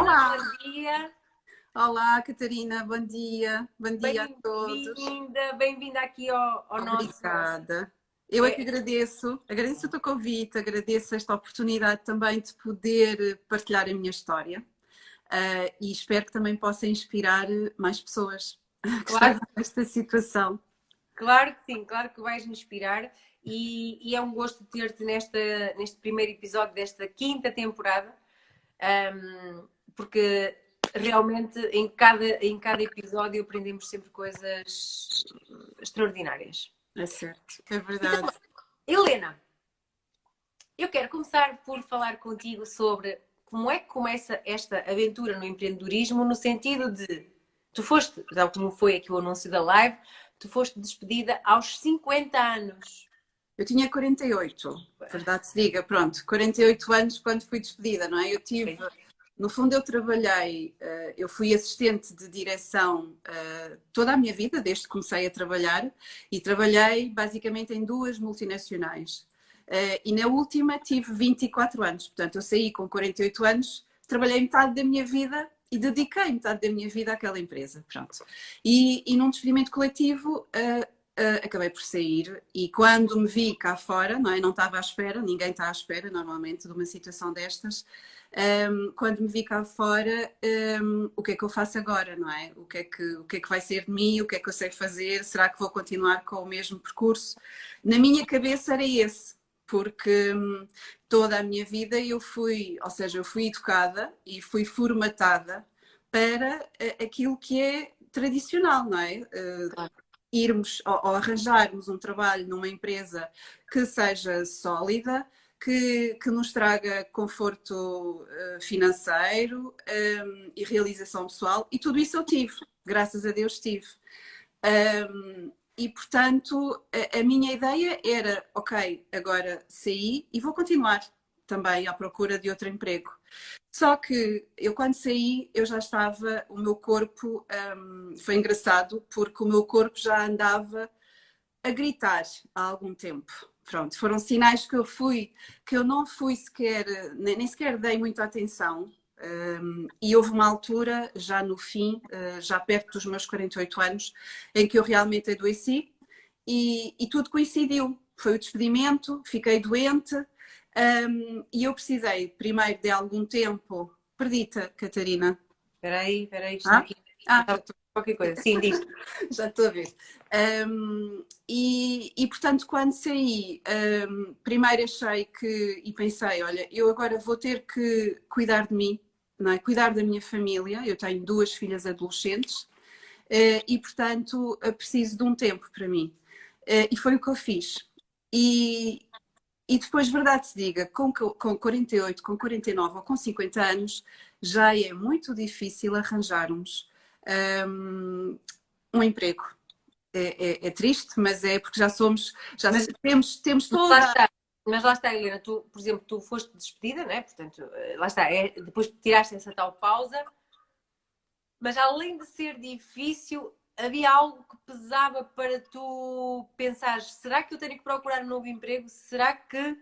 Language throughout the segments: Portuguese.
Helena, Olá, bom dia. olá Catarina, bom dia a todos. Bem-vinda aqui ao nosso. Obrigada. Eu é que é, agradeço o teu convite, agradeço esta oportunidade também de poder partilhar a minha história. E espero que também possa inspirar mais pessoas que estão claro, nesta situação. claro que sim, claro que vais me inspirar e é um gosto ter-te neste primeiro episódio desta quinta temporada, porque realmente em cada episódio aprendemos sempre coisas extraordinárias. É certo, é Então, verdade. Helena, eu quero começar por falar contigo sobre como é que começa esta aventura no empreendedorismo, no sentido de tu foste, tal como foi aqui o anúncio da live, tu foste despedida aos 50 anos. Eu tinha 48, verdade se diga, pronto, 48 anos quando fui despedida, não é? No fundo eu trabalhei, eu fui assistente de direção toda a minha vida, desde que comecei a trabalhar, e trabalhei basicamente em duas multinacionais. E na última tive 24 anos, portanto eu saí com 48 anos, trabalhei metade da minha vida e dediquei metade da minha vida àquela empresa, pronto. E num despedimento coletivo acabei por sair e quando me vi cá fora, não é? Não estava à espera, ninguém está à espera normalmente de uma situação destas. Quando me vi cá fora, o que é que eu faço agora, não é? O que é que vai ser de mim? O que é que eu sei fazer? Será que vou continuar com o mesmo percurso? Na minha cabeça era esse, porque toda a minha vida ou seja, eu fui educada e fui formatada para aquilo que é tradicional, não é? Irmos ou arranjarmos um trabalho numa empresa que seja sólida, que nos traga conforto financeiro e realização pessoal, e tudo isso eu tive, graças a Deus tive. E portanto, a minha ideia era, ok, agora saí e vou continuar também à procura de outro emprego. Só que eu quando saí, eu já estava, o meu corpo, foi engraçado, porque o meu corpo já andava a gritar há algum tempo. Pronto, foram sinais que eu não fui sequer, nem sequer dei muita atenção. E houve uma altura, já no fim, já perto dos meus 48 anos, em que eu realmente adoeci e tudo coincidiu. Foi o despedimento, fiquei doente, e eu precisei primeiro de algum tempo. Perdita, Catarina. Espera aí, está Ah? aqui. Já Estava estou, qualquer coisa. Sim, diz. já estou a ver. Portanto, quando saí, primeiro achei que, e pensei, olha, eu agora vou ter que cuidar de mim, não é? Cuidar da minha família. Eu tenho duas filhas adolescentes, e portanto preciso de um tempo para mim. E foi o que eu fiz. E, e depois, verdade se diga, com 48, com 49 ou com 50 anos, já é muito difícil arranjarmos um emprego. É triste, mas é porque já Mas, temos mas lá toda. está. Mas lá está, Helena, tu, por exemplo, tu foste despedida, né? Portanto, lá está, depois tiraste essa tal pausa, mas além de ser difícil, havia algo que pesava para tu pensares, será que eu tenho que procurar um novo emprego? Será que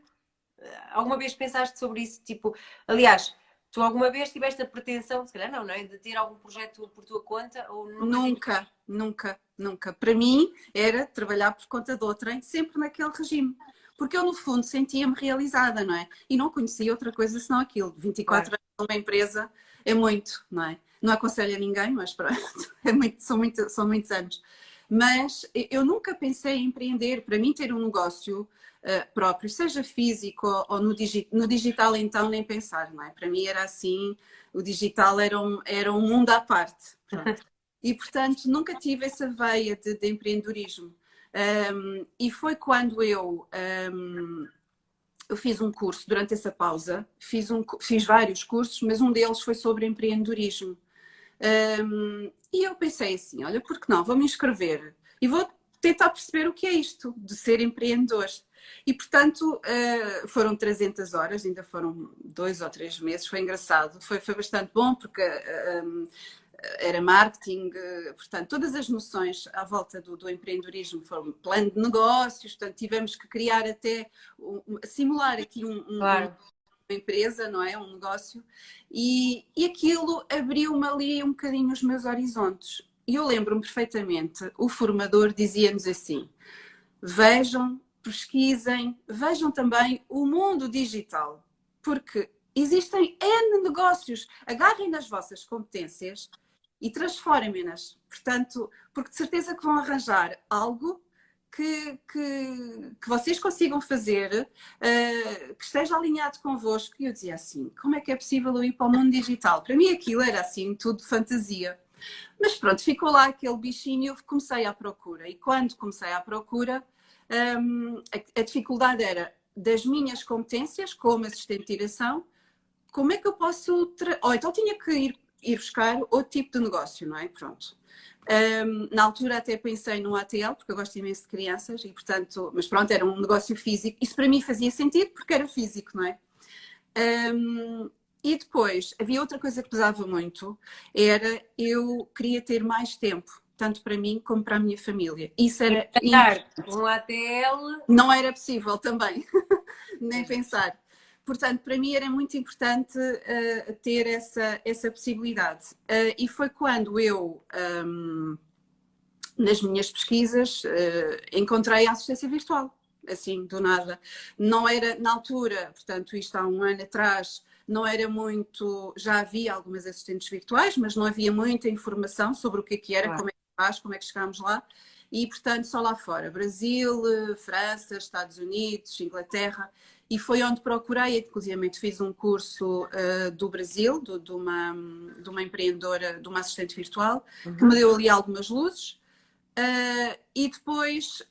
alguma vez pensaste sobre isso? Tipo, aliás, tu alguma vez tiveste a pretensão, se calhar não é? De ter algum projeto por tua conta ou nunca tiveste? Nunca, nunca, nunca. Para mim era trabalhar por conta de outrem, sempre naquele regime. Porque eu, no fundo, sentia-me realizada, não é? E não conhecia outra coisa senão aquilo. Claro. 24 anos numa empresa é muito, não é? Não aconselho a ninguém, mas pronto, é muito, são muitos anos. Mas eu nunca pensei em empreender. Para mim, ter um negócio próprio, seja físico ou no digital, então, nem pensar, não é? Para mim era assim, o digital era um mundo à parte. Pronto. E, portanto, nunca tive essa veia de empreendedorismo. E foi quando eu fiz um curso durante essa pausa, fiz vários cursos, mas um deles foi sobre empreendedorismo. E eu pensei assim, olha, por que não? Vou me inscrever e vou tentar perceber o que é isto de ser empreendedor. E, portanto, foram 300 horas, ainda foram 2 ou 3 meses, foi engraçado, foi bastante bom, porque era marketing, portanto, todas as noções à volta do empreendedorismo foram plano de negócios, portanto, tivemos que criar até, simular aqui Claro. uma empresa, não é? Um negócio. E aquilo abriu-me ali um bocadinho os meus horizontes. E eu lembro-me perfeitamente, o formador dizia-nos assim: vejam, pesquisem, vejam também o mundo digital, porque existem N negócios, agarrem nas vossas competências e transformem-nas. Portanto, porque de certeza que vão arranjar algo que vocês consigam fazer, que esteja alinhado convosco. E eu dizia assim, como é que é possível eu ir para o mundo digital? Para mim aquilo era assim, tudo fantasia. Mas pronto, ficou lá aquele bichinho e eu comecei à procura. E quando comecei à procura, a dificuldade era das minhas competências como assistente de direção, como é que eu posso... Ou então tinha que ir buscar outro tipo de negócio, não é? Pronto. Na altura até pensei no ATL, porque eu gosto imenso de crianças, e portanto, mas pronto, era um negócio físico. Isso para mim fazia sentido porque era físico, não é? E depois, havia outra coisa que pesava muito, era eu queria ter mais tempo, tanto para mim como para a minha família. Isso era... Um ATL... Não era possível também, nem pensar. Portanto, para mim era muito importante ter essa possibilidade. E foi quando eu, nas minhas pesquisas, encontrei a assistência virtual, assim, do nada. Não era, na altura, portanto, isto há um ano atrás, não era muito... Já havia algumas assistentes virtuais, mas não havia muita informação sobre o que era, como é que faz, como é que chegámos lá. E, portanto, só lá fora. Brasil, França, Estados Unidos, Inglaterra. E foi onde procurei, inclusive fiz um curso do Brasil, de uma empreendedora, de uma assistente virtual, que me deu ali algumas luzes. E depois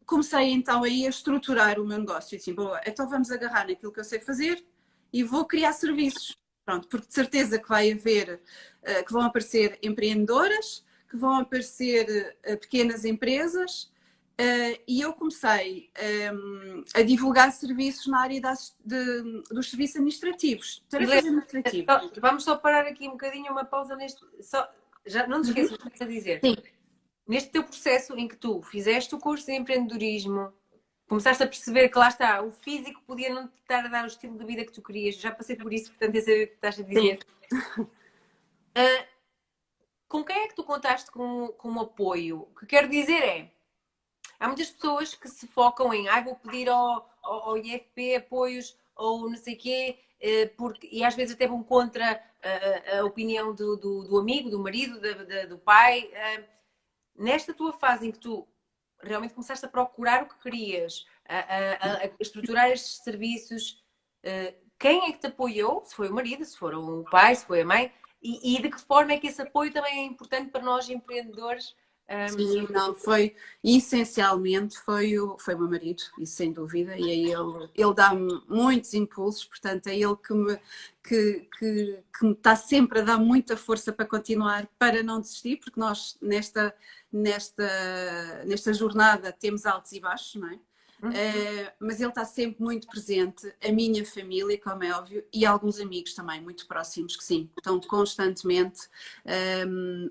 comecei então aí a estruturar o meu negócio. E assim, boa, então vamos agarrar naquilo que eu sei fazer e vou criar serviços. Pronto, porque de certeza que vai haver, que vão aparecer empreendedoras, que vão aparecer pequenas empresas. E eu comecei a divulgar serviços na área dos serviços administrativos. Tarefas administrativas. Vamos só parar aqui um bocadinho, uma pausa neste... Já não te esqueças o que estás a dizer. Sim. Neste teu processo em que tu fizeste o curso de empreendedorismo, começaste a perceber que lá está, o físico podia não te estar a dar o estilo de vida que tu querias. Já passei por isso, portanto, é saber o que estás a dizer. Com quem é que tu contaste como apoio? O que quero dizer é, há muitas pessoas que se focam em vou pedir ao IFP apoios ou não sei o quê, e às vezes até vão contra a opinião do amigo, do marido, do pai. Nesta tua fase em que tu realmente começaste a procurar o que querias, a estruturar estes serviços, quem é que te apoiou? Se foi o marido, se foi o pai, se foi a mãe? E de que forma é que esse apoio também é importante para nós empreendedores? Sim, não, essencialmente foi o meu marido, isso sem dúvida, e aí ele dá-me muitos impulsos, portanto é ele que me está sempre a dar muita força para continuar, para não desistir, porque nós nesta jornada temos altos e baixos, não é? Mas ele está sempre muito presente, a minha família, como é óbvio, e alguns amigos também muito próximos que sim, estão constantemente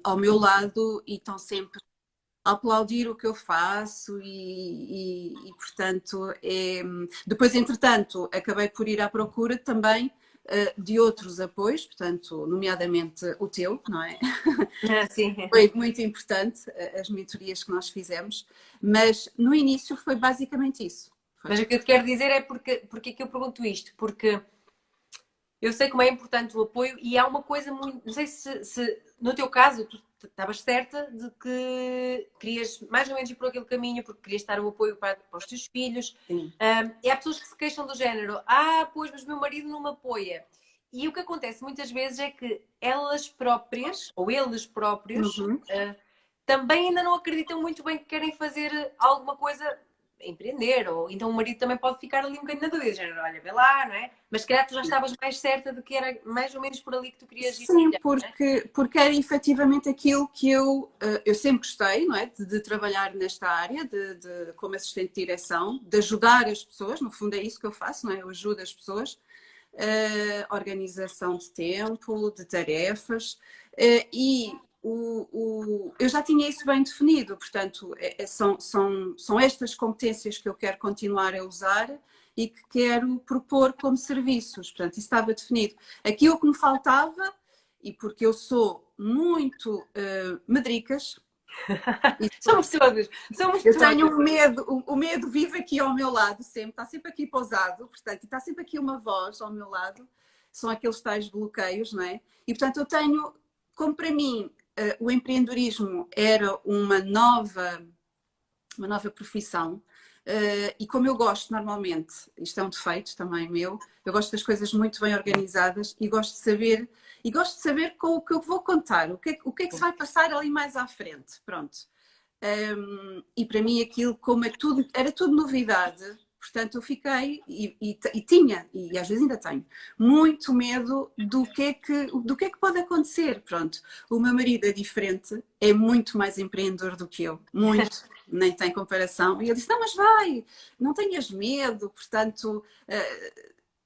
ao meu lado e estão sempre a aplaudir o que eu faço e portanto, depois entretanto acabei por ir à procura também de outros apoios, portanto, nomeadamente o teu, não é? Sim. Foi muito importante as mentorias que nós fizemos, mas no início foi basicamente isso. Mas o que eu te quero dizer é porque é que eu pergunto isto, porque eu sei como é importante o apoio e há uma coisa muito... Não sei se no teu caso tu estavas certa de que querias mais ou menos ir por aquele caminho porque querias dar o apoio para os teus filhos. E há pessoas que se queixam do género, pois, mas meu marido não me apoia. E o que acontece muitas vezes é que elas próprias, ou eles próprios, também ainda não acreditam muito bem que querem fazer alguma coisa, empreender, ou então o marido também pode ficar ali um bocadinho na dúvida, género, olha, vê lá, não é? Mas se calhar tu já estavas mais certa de que era mais ou menos por ali que tu querias ir. Sim, porque era efetivamente aquilo que eu sempre gostei, não é? De trabalhar nesta área, como assistente de direção, de ajudar as pessoas, no fundo é isso que eu faço, não é? Eu ajudo as pessoas, organização de tempo, de tarefas, e eu já tinha isso bem definido, portanto, são estas competências que eu quero continuar a usar e que quero propor como serviços, portanto, isso estava definido. Aquilo que me faltava, e porque eu sou muito medricas, Somos todos, somos eu todos. tenho um medo, o medo vive aqui ao meu lado sempre, está sempre aqui pousado, portanto, e está sempre aqui uma voz ao meu lado, são aqueles tais bloqueios, não é? E portanto eu tenho, como para mim o empreendedorismo era uma nova profissão, e como eu gosto normalmente, isto é um defeito também meu, eu gosto das coisas muito bem organizadas e gosto de saber com o que eu vou contar, o que é que se vai passar ali mais à frente, pronto. E para mim aquilo, como era tudo novidade, portanto eu fiquei e tinha, e às vezes ainda tenho, muito medo do que é que pode acontecer, pronto. O meu marido é diferente, é muito mais empreendedor do que eu, muito, nem tem comparação. E ele disse, não, mas vai, não tenhas medo, portanto,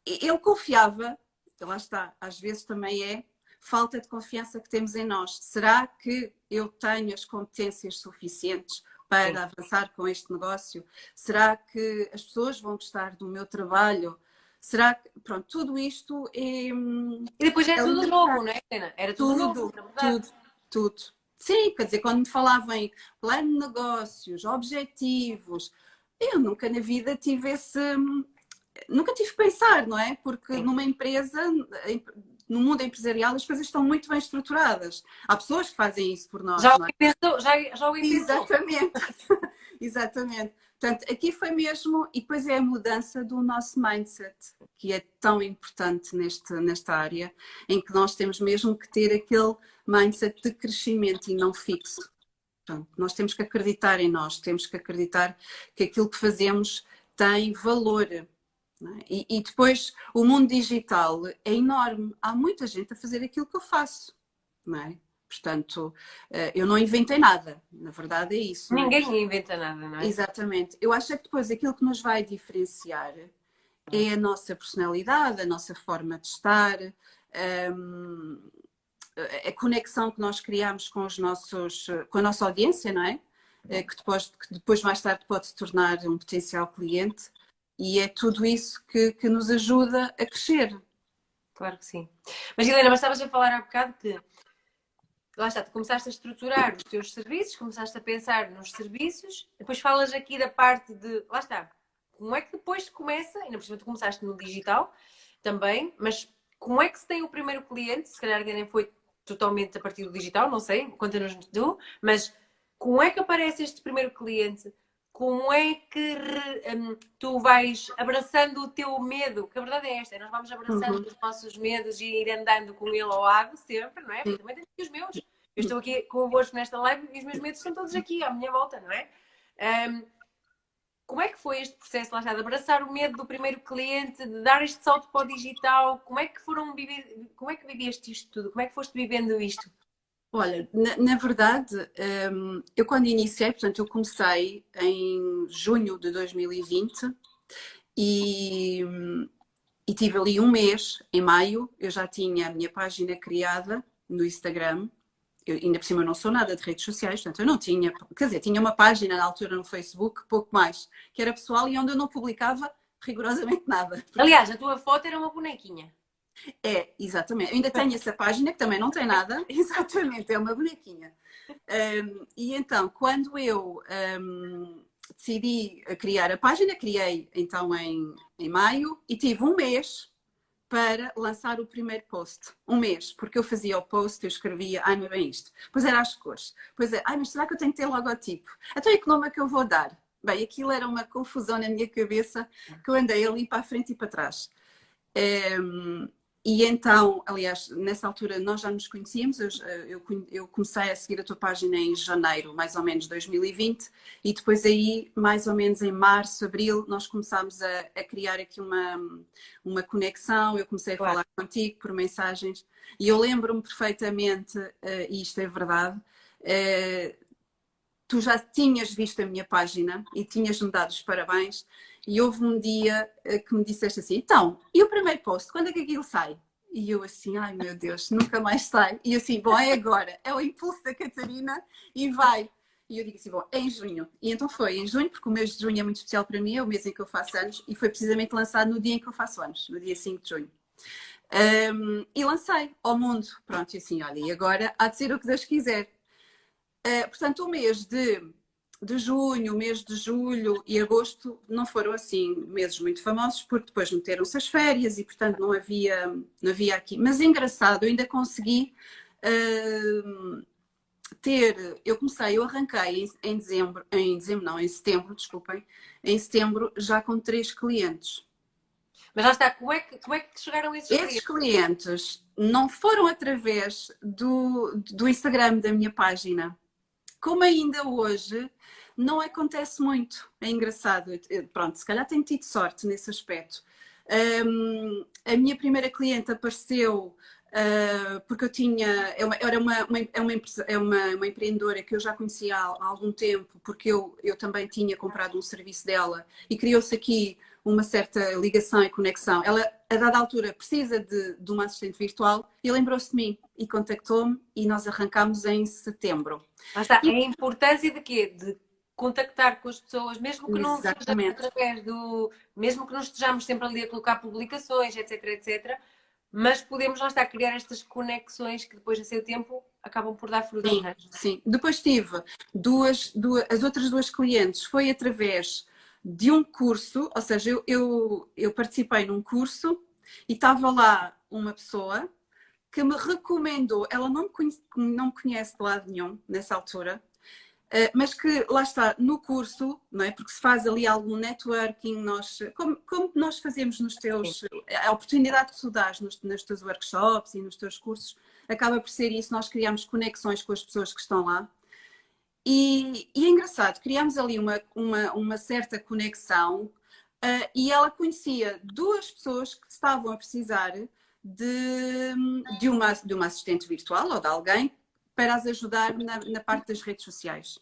ele confiava, lá está, às vezes também é falta de confiança que temos em nós. Será que eu tenho as competências suficientes para avançar com este negócio? Será que as pessoas vão gostar do meu trabalho? Será que, pronto, tudo isto é... E depois era tudo novo, não é, Helena? Era tudo novo, na verdade. Tudo. Sim, quer dizer, quando me falavam em plano de negócios, objetivos, eu nunca na vida tive nunca tive que pensar, não é? Porque numa empresa, no mundo empresarial, as coisas estão muito bem estruturadas. Há pessoas que fazem isso por nós. Já não é? o pensou. Exatamente. Exatamente. Portanto, aqui foi mesmo, e depois é a mudança do nosso mindset, que é tão importante nesta área, em que nós temos mesmo que ter aquele mindset de crescimento e não fixo. Portanto, nós temos que acreditar em nós, temos que acreditar que aquilo que fazemos tem valor. E depois o mundo digital é enorme, há muita gente a fazer aquilo que eu faço, não é? Portanto, eu não inventei nada, na verdade é isso. Ninguém inventa nada, não é? Exatamente. Eu acho que depois aquilo que nos vai diferenciar é a nossa personalidade, a nossa forma de estar, a conexão que nós criamos com com a nossa audiência, não é? Que depois mais tarde pode se tornar um potencial cliente. E é tudo isso que nos ajuda a crescer. Claro que sim. Mas Helena, estavas a falar há bocado que, lá está, tu começaste a estruturar os teus serviços, começaste a pensar nos serviços, depois falas aqui da parte de, lá está, como é que depois se começa, ainda por cima tu começaste no digital também, mas como é que se tem o primeiro cliente, se calhar nem foi totalmente a partir do digital, não sei, conta-nos tu, mas como é que aparece este primeiro cliente? Como é que tu vais abraçando o teu medo? Que a verdade é esta, nós vamos abraçando os nossos medos e ir andando com ele ao lado sempre, não é? Porque também tenho os meus. Eu estou aqui convosco nesta live e os meus medos estão todos aqui à minha volta, não é? Como é que foi este processo, lá está, de abraçar o medo do primeiro cliente, de dar este salto para o digital? Como é que viveste isto tudo? Como é que foste vivendo isto? Olha, na verdade, eu quando iniciei, portanto, eu comecei em junho de 2020 e tive ali um mês, em maio, eu já tinha a minha página criada no Instagram. Eu, ainda por cima eu não sou nada de redes sociais, portanto eu não tinha, quer dizer, tinha uma página na altura no Facebook, pouco mais, que era pessoal e onde eu não publicava rigorosamente nada. Aliás, a tua foto era uma bonequinha. É, exatamente. Eu ainda tenho essa página que também não tem nada. Exatamente, é uma bonequinha. E então, quando eu decidi criar a página, criei então em maio e tive um mês para lançar o primeiro post. Um mês, porque eu fazia o post, eu escrevia, ai, mas bem isto. Pois era as cores. Pois é, ai, mas será que eu tenho que ter logotipo? Então, e que nome é que eu vou dar? Bem, aquilo era uma confusão na minha cabeça que eu andei ali para a frente e para trás. E então, aliás, nessa altura nós já nos conhecíamos, eu comecei a seguir a tua página em janeiro, mais ou menos, 2020, e depois aí, mais ou menos em março, abril, nós começámos a criar aqui uma conexão, eu comecei a falar contigo por mensagens, e eu lembro-me perfeitamente, e isto é verdade, tu já tinhas visto a minha página e tinhas-me dado os parabéns, e houve um dia que me disseste assim, então, e o primeiro post, quando é que aquilo sai? E eu assim, ai meu Deus, nunca mais sai. E eu assim, bom, é agora, é o impulso da Catarina e vai. E eu digo assim, bom, é em junho. E então foi em junho, porque o mês de junho é muito especial para mim, é o mês em que eu faço anos, e foi precisamente lançado no dia em que eu faço anos, no dia 5 de junho. E lancei ao mundo, pronto, e assim, olha, e agora há de ser o que Deus quiser. Portanto, o mês de junho, o mês de julho e agosto não foram assim meses muito famosos, porque depois meteram-se as férias e, portanto, não havia aqui. Mas é engraçado, eu ainda consegui eu arranquei em setembro, desculpem, em setembro já com 3 clientes. Mas lá está, como é que chegaram esses Esses clientes? clientes não foram através do Instagram da minha página. Como ainda hoje não acontece muito, é engraçado. Pronto, se calhar tenho tido sorte nesse aspecto. A minha primeira cliente apareceu porque eu tinha, era uma empreendedora que eu já conhecia há algum tempo, porque eu também tinha comprado um serviço dela e criou-se aqui uma certa ligação e conexão. Ela, a dada altura, precisa de uma assistente virtual e lembrou-se de mim e contactou-me e nós arrancámos em setembro. Lá está, a importância de quê? De contactar com as pessoas, mesmo que não seja Exatamente. através do. Mesmo que não estejamos sempre ali a colocar publicações, etc, etc. Mas podemos, lá está, criar estas conexões que depois, a seu tempo, acabam por dar frutos, Sim, não é? sim. Depois tive as outras duas clientes, foi através de um curso, ou seja, eu participei num curso e estava lá uma pessoa que me recomendou, ela não me conhece de lado nenhum nessa altura, mas que lá está, no curso, não é? Porque se faz ali algum networking, como nós fazemos nos Sim. teus, a oportunidade que tu dás nos teus workshops e nos teus cursos, acaba por ser isso, nós criamos conexões com as pessoas que estão lá. E é engraçado, criámos ali uma certa conexão e ela conhecia duas pessoas que estavam a precisar de uma assistente virtual ou de alguém para as ajudar na parte das redes sociais,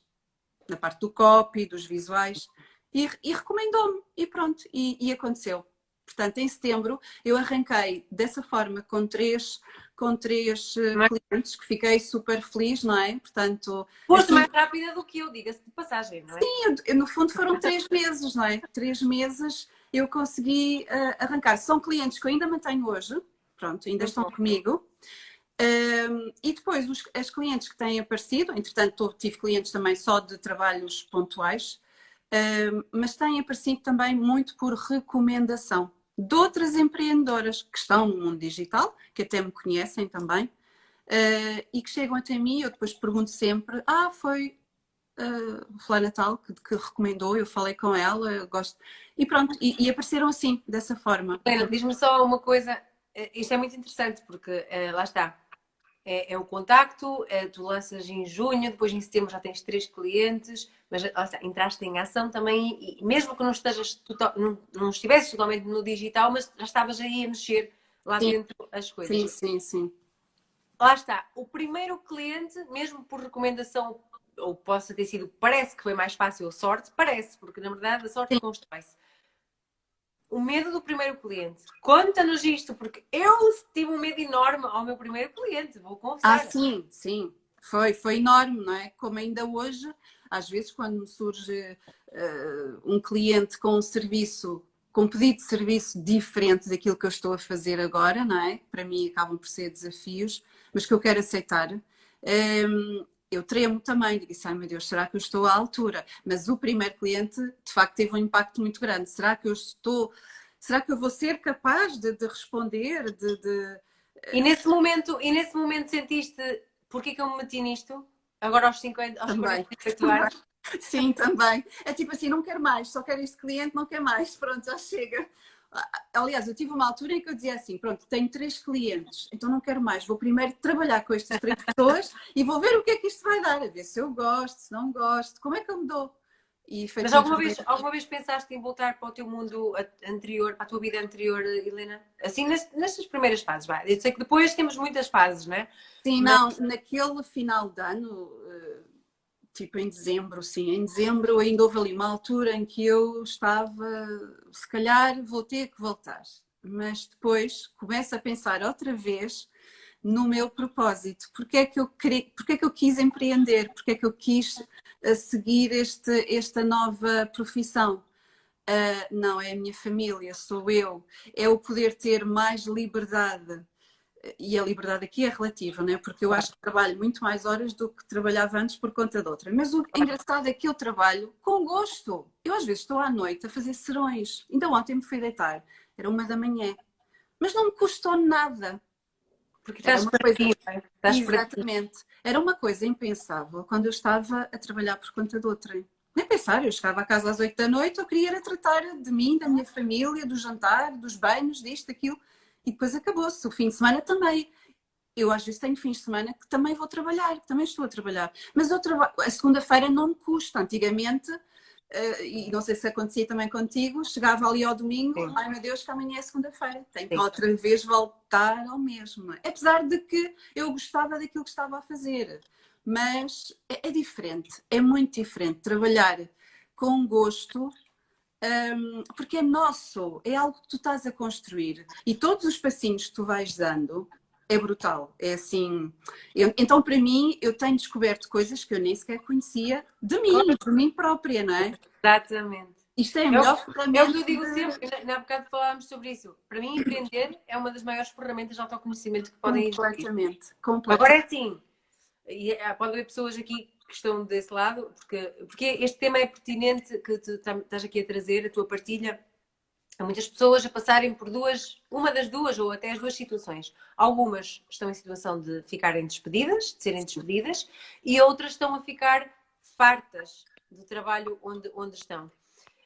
na parte do copy, dos visuais, e recomendou-me, e pronto, e aconteceu. Portanto, em setembro eu arranquei dessa forma com três Mas clientes, que fiquei super feliz, não é? Portanto, foste assim, mais rápida do que eu, diga-se de passagem, não é? no fundo foram 3 meses, não é? 3 meses eu consegui arrancar. São clientes que eu ainda mantenho hoje, pronto, ainda Muito estão bom. comigo. E depois as clientes que têm aparecido, entretanto tive clientes também só de trabalhos pontuais, mas têm aparecido também muito por recomendação de outras empreendedoras que estão no mundo digital, que até me conhecem também, e que chegam até mim. Eu depois pergunto sempre: foi fulana tal que recomendou, eu falei com ela, eu gosto. E pronto, e apareceram assim, dessa forma. Helena, diz-me só uma coisa, isto é muito interessante porque lá está. É o contacto, tu lanças em junho, depois em setembro já tens 3 clientes, mas lá está, entraste em ação também, e mesmo que não estivesses totalmente no digital, mas já estavas aí a mexer lá Sim, dentro as sim, coisas. sim, sim. Lá está, o primeiro cliente, mesmo por recomendação, ou possa ter sido, parece que foi mais fácil a sorte, parece, porque na verdade a sorte Sim. constrói-se. O medo do primeiro cliente. Conta-nos isto, porque eu tive um medo enorme ao meu primeiro cliente, vou confessar. Sim, sim. Foi enorme, não é? Como ainda hoje, às vezes, quando me surge um cliente com um serviço, com um pedido de serviço diferente daquilo que eu estou a fazer agora, não é? Para mim acabam por ser desafios, mas que eu quero aceitar. Eu tremo também, digo assim, ai meu Deus, será que eu estou à altura? Mas o primeiro cliente, de facto, teve um impacto muito grande. Será que eu vou ser capaz de responder, E nesse momento sentiste porque que eu me meti nisto? Agora aos 50, aos também, 48 também. anos? Sim, também. É tipo assim, não quero mais, só quero este cliente, não quero mais, pronto, já chega. Aliás, eu tive uma altura em que eu dizia assim, pronto, tenho 3 clientes, então não quero mais, vou primeiro trabalhar com estas 3 pessoas e vou ver o que é que isto vai dar, a ver se eu gosto, se não gosto, como é que eu me dou. E Mas efetivamente, alguma vez pensaste em voltar para o teu mundo anterior, para a tua vida anterior, Helena? Assim, nestas primeiras fases, vai. Eu sei que depois temos muitas fases, não é? sim, Mas não, naquele final de ano, tipo em dezembro, sim, em dezembro ainda houve ali uma altura em que eu estava, se calhar vou ter que voltar. mas depois começo a pensar outra vez no meu propósito. Porque é que eu quis empreender? Porque é que eu quis seguir esta nova profissão? Não, é a minha família, sou eu. É o poder ter mais liberdade. E a liberdade aqui é relativa, não é? Porque eu acho que trabalho muito mais horas do que trabalhava antes por conta de outra. Mas o engraçado é que eu trabalho com gosto. Eu às vezes estou à noite a fazer serões. Ainda ontem me fui deitar, era 1 da manhã. Mas não me custou nada. Porque Era estás uma por coisa... aqui, não é? Estás por aqui. Exatamente. Era uma coisa impensável quando eu estava a trabalhar por conta de outra. Nem pensar, eu chegava a casa às 8 da noite, eu queria era tratar de mim, da minha família, do jantar, dos banhos, disto, daquilo. E depois acabou-se. O fim de semana também. Eu às vezes tenho fins de semana que também vou trabalhar, que também estou a trabalhar. Mas a segunda-feira não me custa. Antigamente, e não sei se acontecia também contigo, chegava ali ao domingo, Sim. ai meu Deus, que amanhã é segunda-feira. Tenho que Sim. outra vez voltar ao mesmo. Apesar de que eu gostava daquilo que estava a fazer. Mas é diferente, é muito diferente trabalhar com gosto, porque é nosso, é algo que tu estás a construir. E todos os passinhos que tu vais dando é brutal. É assim. Então, para mim, eu tenho descoberto coisas que eu nem sequer conhecia de mim própria, não é? Exatamente. Isto é a É o, melhor é o que ferramenta eu digo sempre, na bocado falámos sobre isso. Para mim, empreender é uma das maiores ferramentas de autoconhecimento que podem existir. completamente, Agora é completamente. assim, pode haver pessoas aqui que estão desse lado, porque este tema é pertinente que tu estás aqui a trazer, a tua partilha. Há muitas pessoas a passarem por uma das duas ou até as duas situações. Algumas estão em situação de ficarem despedidas, de serem despedidas, e outras estão a ficar fartas do trabalho onde estão.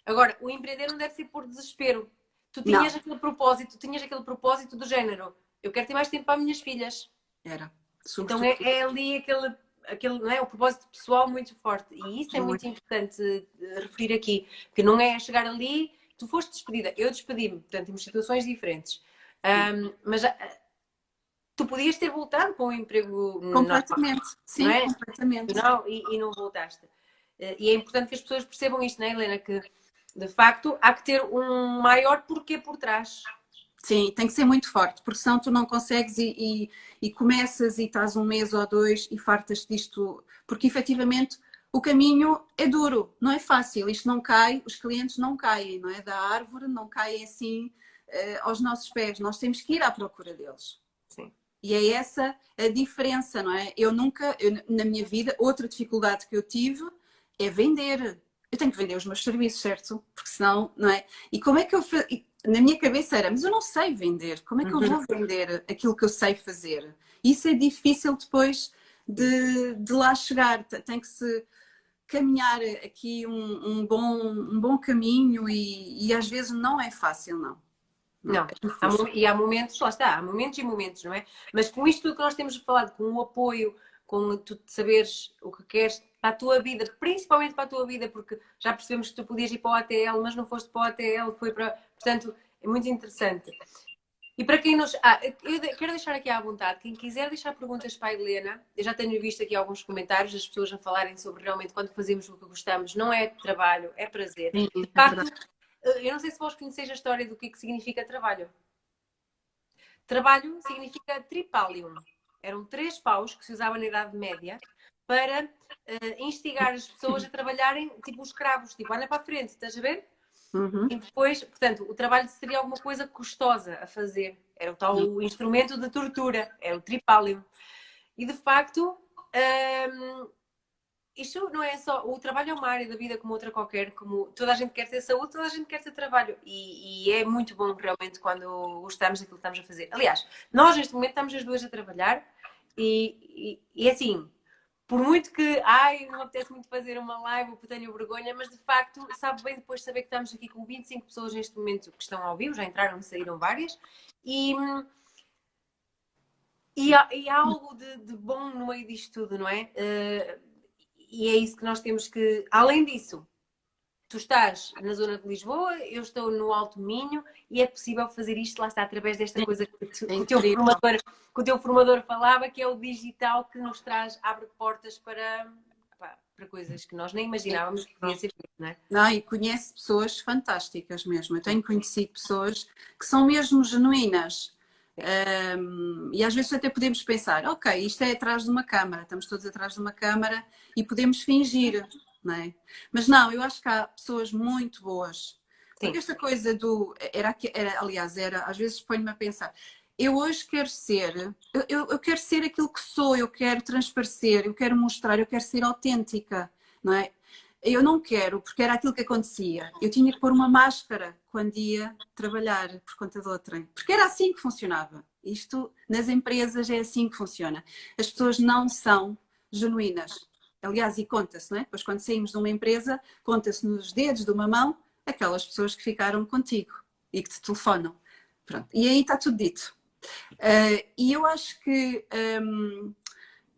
Agora, o empreender não deve ser por desespero. Tu tinhas Não, aquele propósito do género, eu quero ter mais tempo para as minhas filhas. era. Então Sobretudo, é ali aquele não é, o propósito pessoal muito forte. E isso é muito muito. importante referir aqui, que não é chegar ali, tu foste despedida, eu despedi-me, portanto, temos situações diferentes. Mas tu podias ter voltado para um emprego normal, Completamente, não sim, é? completamente. Não, e não voltaste. E é importante que as pessoas percebam isto, não é, Helena? Que de facto há que ter um maior porquê por trás. Sim, tem que ser muito forte, porque senão tu não consegues e começas e estás 1 mês ou 2 e fartas disto, porque efetivamente o caminho é duro, não é fácil, isto não cai, os clientes não caem, não é? Da árvore, não caem assim aos nossos pés, nós temos que ir à procura deles. Sim. E é essa a diferença, não é? Eu, na minha vida, outra dificuldade que eu tive é vender. Eu tenho que vender os meus serviços, certo? Porque senão, não é? E como é que eu na minha cabeça era, mas eu não sei vender, como é que eu vou vender aquilo que eu sei fazer? Isso é difícil depois de lá chegar, tem que se caminhar aqui um bom caminho e às vezes não é fácil, não. Não, Não, é difícil. há momentos, lá está, há momentos e momentos, não é? Mas com isto tudo que nós temos falado, com o apoio, com tu saberes o que queres para a tua vida, principalmente para a tua vida, porque já percebemos que tu podias ir para o ATL, mas não foste para o ATL, foi para. Portanto, é muito interessante. E para quem nos. Eu quero deixar aqui à vontade, quem quiser deixar perguntas para a Helena, eu já tenho visto aqui alguns comentários das pessoas a falarem sobre realmente quando fazemos o que gostamos, não é trabalho, é prazer. Sim, De é facto, verdade. eu não sei se vós conheceis a história do que significa trabalho. Trabalho significa tripalium. Eram 3 paus que se usavam na Idade Média para instigar as pessoas a trabalharem tipo os escravos, tipo, anda para a frente, estás a ver? Uhum. E depois, portanto, o trabalho seria alguma coisa custosa a fazer. Era o tal instrumento de tortura, era o tripalium. E de facto, isto não é só. O trabalho é uma área da vida como outra qualquer, como toda a gente quer ter saúde, toda a gente quer ter trabalho. E é muito bom realmente quando gostamos daquilo que estamos a fazer. Aliás, nós neste momento estamos as duas a trabalhar e assim, por muito que, não me apetece muito fazer uma live porque tenho vergonha, mas de facto, sabe bem depois saber que estamos aqui com 25 pessoas neste momento que estão ao vivo, já entraram e saíram várias, e, há algo de bom no meio disto tudo, não é? E é isso que nós temos que. Além disso, tu estás na zona de Lisboa, eu estou no Alto Minho e é possível fazer isto, lá está, através desta coisa É incrível. que o teu formador falava, que é o digital que nos traz, abre portas para para coisas que nós nem imaginávamos que podia ser feito, não é? Não, e conhece pessoas fantásticas mesmo. Eu tenho conhecido pessoas que são mesmo genuínas. E às vezes até podemos pensar, ok, isto é atrás de uma câmara, estamos todos atrás de uma câmara e podemos fingir, não é? Mas não, eu acho que há pessoas muito boas. Porque Sim. esta coisa do. Aliás, às vezes ponho-me a pensar, eu hoje quero ser, eu quero ser aquilo que sou, eu quero transparecer, eu quero mostrar, eu quero ser autêntica, não é? Eu não quero, porque era aquilo que acontecia. Eu tinha que pôr uma máscara quando ia trabalhar por conta de outra. Porque era assim que funcionava. Isto nas empresas é assim que funciona. As pessoas não são genuínas. Aliás, e conta-se, não é? Pois quando saímos de uma empresa, conta-se nos dedos de uma mão aquelas pessoas que ficaram contigo e que te telefonam. Pronto. E aí está tudo dito. E eu acho que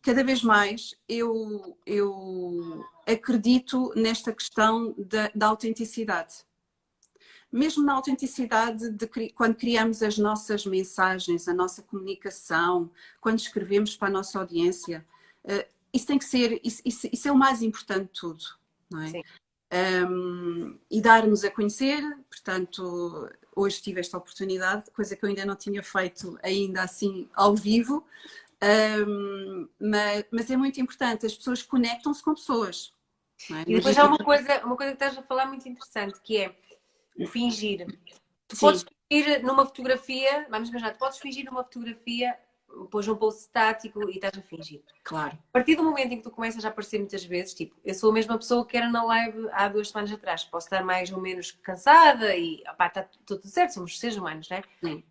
cada vez mais eu acredito nesta questão da autenticidade. Mesmo na autenticidade de quando criamos as nossas mensagens, a nossa comunicação, quando escrevemos para a nossa audiência, isso tem que ser, isso é o mais importante de tudo, não é? Sim. E dar-nos a conhecer, portanto, hoje tive esta oportunidade, coisa que eu ainda não tinha feito ainda assim ao vivo, mas é muito importante, as pessoas conectam-se com pessoas. Não é? E depois há uma coisa que estás a falar muito interessante, que é o fingir. Tu podes fingir numa fotografia, vamos imaginar, tu podes fingir numa fotografia, pôs um post estático e estás a fingir. Claro. A partir do momento em que tu começas a aparecer muitas vezes, tipo, eu sou a mesma pessoa que era na live há 2 semanas atrás. Posso estar mais ou menos cansada e, opá, está tudo certo, somos seres humanos, não é? Sim.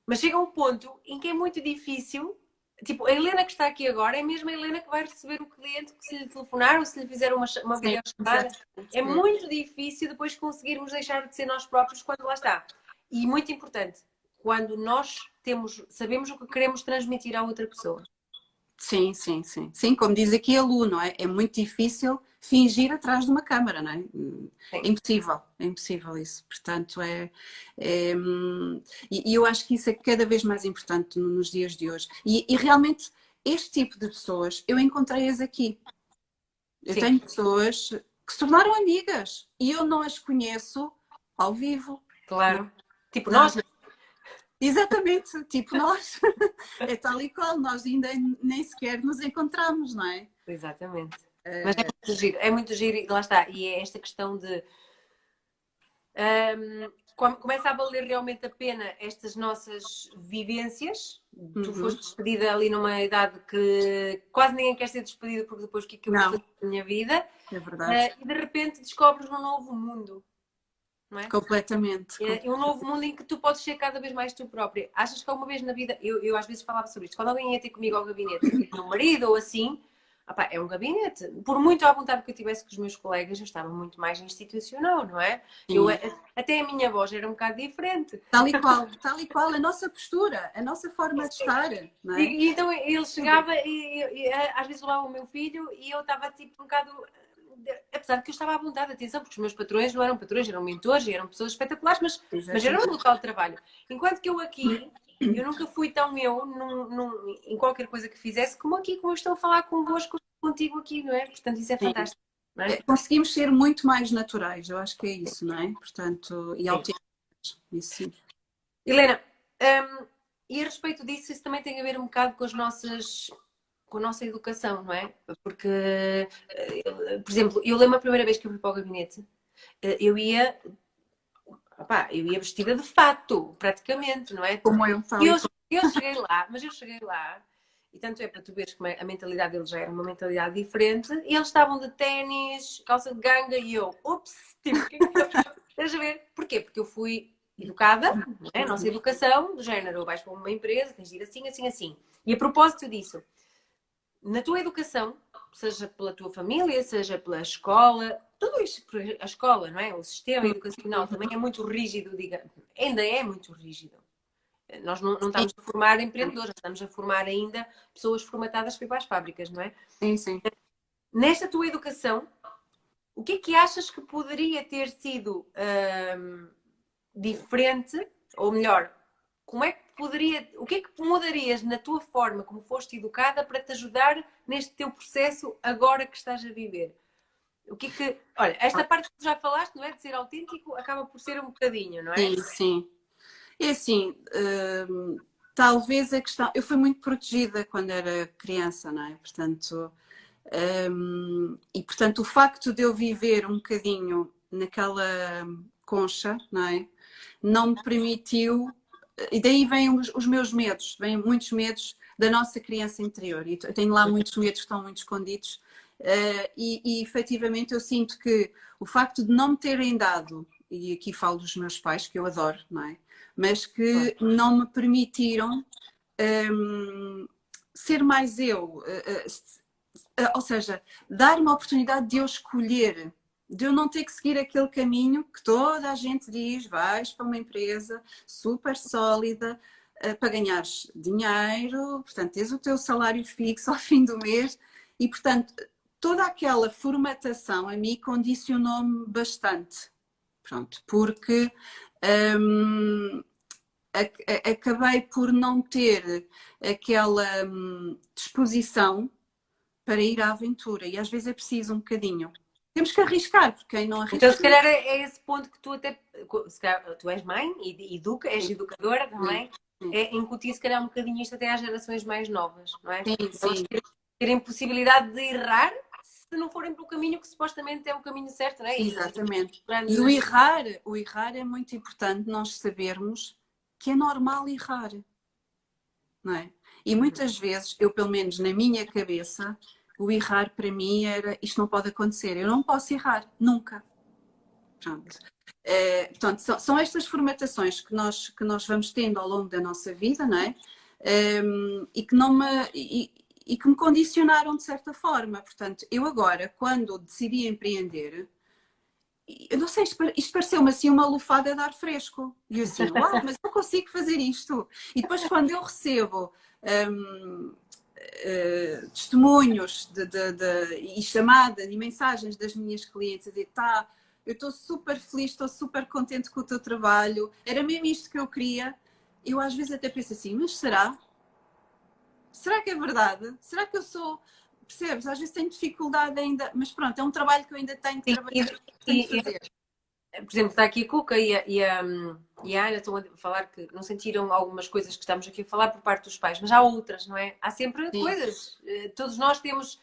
Mas chega um ponto em que é muito difícil. Tipo, a Helena que está aqui agora é mesmo a Helena que vai receber o cliente que se lhe telefonar ou se lhe fizer uma videochamada. É muito difícil depois conseguirmos deixar de ser nós próprios quando lá está. E muito importante, quando nós sabemos o que queremos transmitir à outra pessoa. Sim, sim, sim. Sim, como diz aqui a Lu, não é? É muito difícil fingir atrás de uma câmara, não é? É impossível isso. Portanto, e eu acho que isso é cada vez mais importante nos dias de hoje. E realmente, este tipo de pessoas, eu encontrei-as aqui. Eu tenho pessoas que se tornaram amigas e eu não as conheço ao vivo. Claro. Tipo nós, Exatamente, tipo nós. É tal e qual, nós ainda nem sequer nos encontramos, não é? Exatamente. Mas é muito giro e lá está. E é esta questão de começa a valer realmente a pena estas nossas vivências. Tu foste despedida ali numa idade que quase ninguém quer ser despedido porque depois o que é que eu vou fazer na minha vida? É verdade. E de repente descobres um novo mundo. Não é? Completamente. É um novo mundo em que tu podes ser cada vez mais tu própria. Achas que alguma vez na vida, eu às vezes falava sobre isto, quando alguém ia ter comigo ao gabinete, tipo meu marido ou assim, opá, é um gabinete. Por muito à vontade que eu tivesse com os meus colegas, eu estava muito mais institucional, não é? Até a minha voz era um bocado diferente. Tal e qual, a nossa postura, a nossa forma de estar, não é? E então ele chegava e às vezes levava o meu filho e eu estava tipo um bocado... Apesar de que eu estava à vontade, atenção, porque os meus patrões não eram patrões, eram mentores e eram pessoas espetaculares, mas eram no local de trabalho. Enquanto que eu aqui, eu nunca fui tão eu em qualquer coisa que fizesse como aqui, como eu estou a falar convosco, contigo aqui, não é? Portanto, isso é fantástico. Não é? Conseguimos ser muito mais naturais, eu acho que é isso, não é? Portanto, e autênticos, isso sim. Helena, e a respeito disso, isso também tem a ver um bocado com a nossa educação, não é? Porque, por exemplo, eu lembro a primeira vez que eu fui para o gabinete, eu ia vestida de fato, praticamente, não é? Como eu E eu cheguei lá, e tanto é para tu veres como a mentalidade deles já era uma mentalidade diferente, e eles estavam de ténis, calça de ganga, e eu, ups, tipo, o que é que eu... Estás a ver? Porquê? Porque eu fui educada, não é? A nossa educação, do género, vais para uma empresa, tens de ir assim, assim, assim. E a propósito disso, na tua educação, seja pela tua família, seja pela escola, tudo isto, a escola, não é? O sistema educacional também é muito rígido, ainda é muito rígido. Nós não estamos a formar empreendedores, estamos a formar ainda pessoas formatadas para ir para as fábricas, não é? Sim, sim. Nesta tua educação, o que é que achas que poderia ter sido diferente, ou melhor, o que é que mudarias na tua forma como foste educada para te ajudar neste teu processo agora que estás a viver? O que é que... Olha, esta parte que tu já falaste, não é? De ser autêntico, acaba por ser um bocadinho, não é? Sim, sim. É assim, talvez a questão. Eu fui muito protegida quando era criança, não é? Portanto, e portanto, o facto de eu viver um bocadinho naquela concha, não é? Não me permitiu. E daí vêm os meus medos, vêm muitos medos da nossa criança interior. E eu tenho lá muitos medos que estão muito escondidos. E efetivamente eu sinto que o facto de não me terem dado, e aqui falo dos meus pais, que eu adoro, não é? Mas que não me permitiram ser mais eu, ou seja, dar uma oportunidade de eu escolher, de eu não ter que seguir aquele caminho que toda a gente diz, vais para uma empresa super sólida para ganhares dinheiro, portanto, tens o teu salário fixo ao fim do mês e, portanto, toda aquela formatação a mim condicionou-me bastante, pronto, porque acabei por não ter aquela disposição para ir à aventura e às vezes é preciso um bocadinho. Temos que arriscar, porque quem não arrisca... Então, se calhar é esse ponto que tu até... Se calhar, tu és mãe e és educadora também. É incutir, se calhar, um bocadinho isto até às gerações mais novas, não é? Sim, sim. Terem possibilidade de errar se não forem pelo caminho que supostamente é o caminho certo, não é? Exatamente. E o errar é muito importante nós sabermos que é normal errar, não é? E muitas vezes, eu pelo menos na minha cabeça, o errar para mim era isto não pode acontecer, eu não posso errar, nunca. Pronto. Portanto, são estas formatações que nós vamos tendo ao longo da nossa vida, não é? E que me condicionaram de certa forma. Portanto, eu agora, quando decidi empreender, eu não sei, isto pareceu-me assim uma lufada de ar fresco. E eu assim, uau, mas eu consigo fazer isto. E depois quando eu recebo testemunhos e chamadas e mensagens das minhas clientes a dizer, tá, eu estou super feliz, estou super contente com o teu trabalho, era mesmo isto que eu queria. Eu às vezes até penso assim, mas será? Será que é verdade? Será que eu sou... Percebes? Às vezes tenho dificuldade ainda, mas pronto, é um trabalho que eu ainda tenho que trabalhar, tenho que fazer. Por exemplo, está aqui a Cuca e a Ana estão a falar que não sentiram algumas coisas que estamos aqui a falar por parte dos pais, mas há outras, não é? Há sempre coisas. Todos nós temos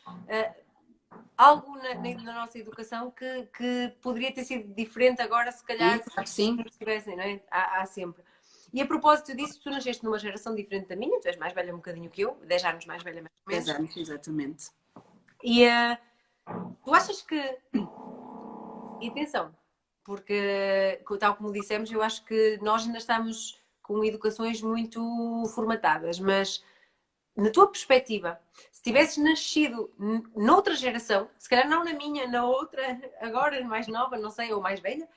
algo na nossa educação que poderia ter sido diferente agora, se calhar, se não estivessem, não é? Há sempre. E a propósito disso, tu nasceste numa geração diferente da minha, tu és mais velha um bocadinho que eu, 10 anos mais velha, mais ou menos. 10 anos, exatamente. E tu achas que... E atenção, porque, tal como dissemos, eu acho que nós ainda estamos com educações muito formatadas, mas na tua perspectiva, se tivesses nascido noutra geração, se calhar não na minha, na outra, agora mais nova, não sei, ou mais velha,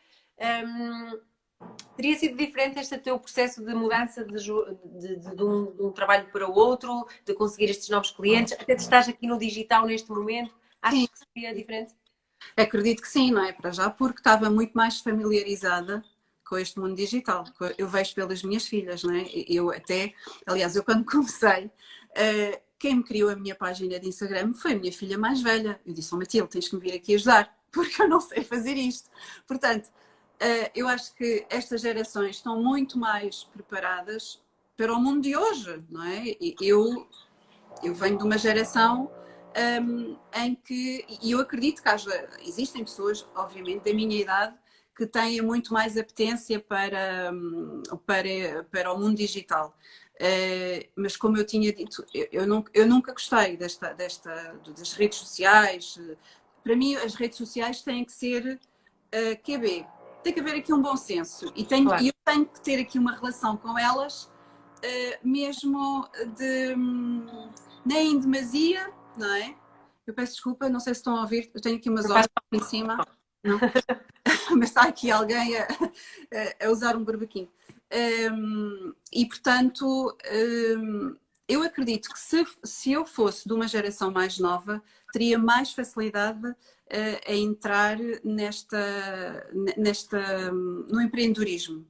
teria sido diferente este teu processo de mudança de um trabalho para o outro, de conseguir estes novos clientes, até de estás aqui no digital neste momento, achas que seria diferente? Acredito que sim, não é? Para já, porque estava muito mais familiarizada com este mundo digital. Eu vejo pelas minhas filhas, não é? Eu até, aliás, eu quando comecei, quem me criou a minha página de Instagram foi a minha filha mais velha. Eu disse, Matilde, tens que me vir aqui ajudar, porque eu não sei fazer isto. Portanto, eu acho que estas gerações estão muito mais preparadas para o mundo de hoje, não é? Eu venho de uma geração em que, e eu acredito que existem pessoas, obviamente, da minha idade, que têm muito mais apetência para o mundo digital. Mas como eu tinha dito, eu nunca gostei das redes sociais. Para mim, as redes sociais têm que ser QB. Tem que haver aqui um bom senso e eu tenho que ter aqui uma relação com elas mesmo nem em demasia, não é? Eu peço desculpa, não sei se estão a ouvir, eu tenho aqui umas horas em cima, não? Mas está aqui alguém a usar um barbequinho. E portanto, eu acredito que se eu fosse de uma geração mais nova, teria mais facilidade a entrar no empreendedorismo.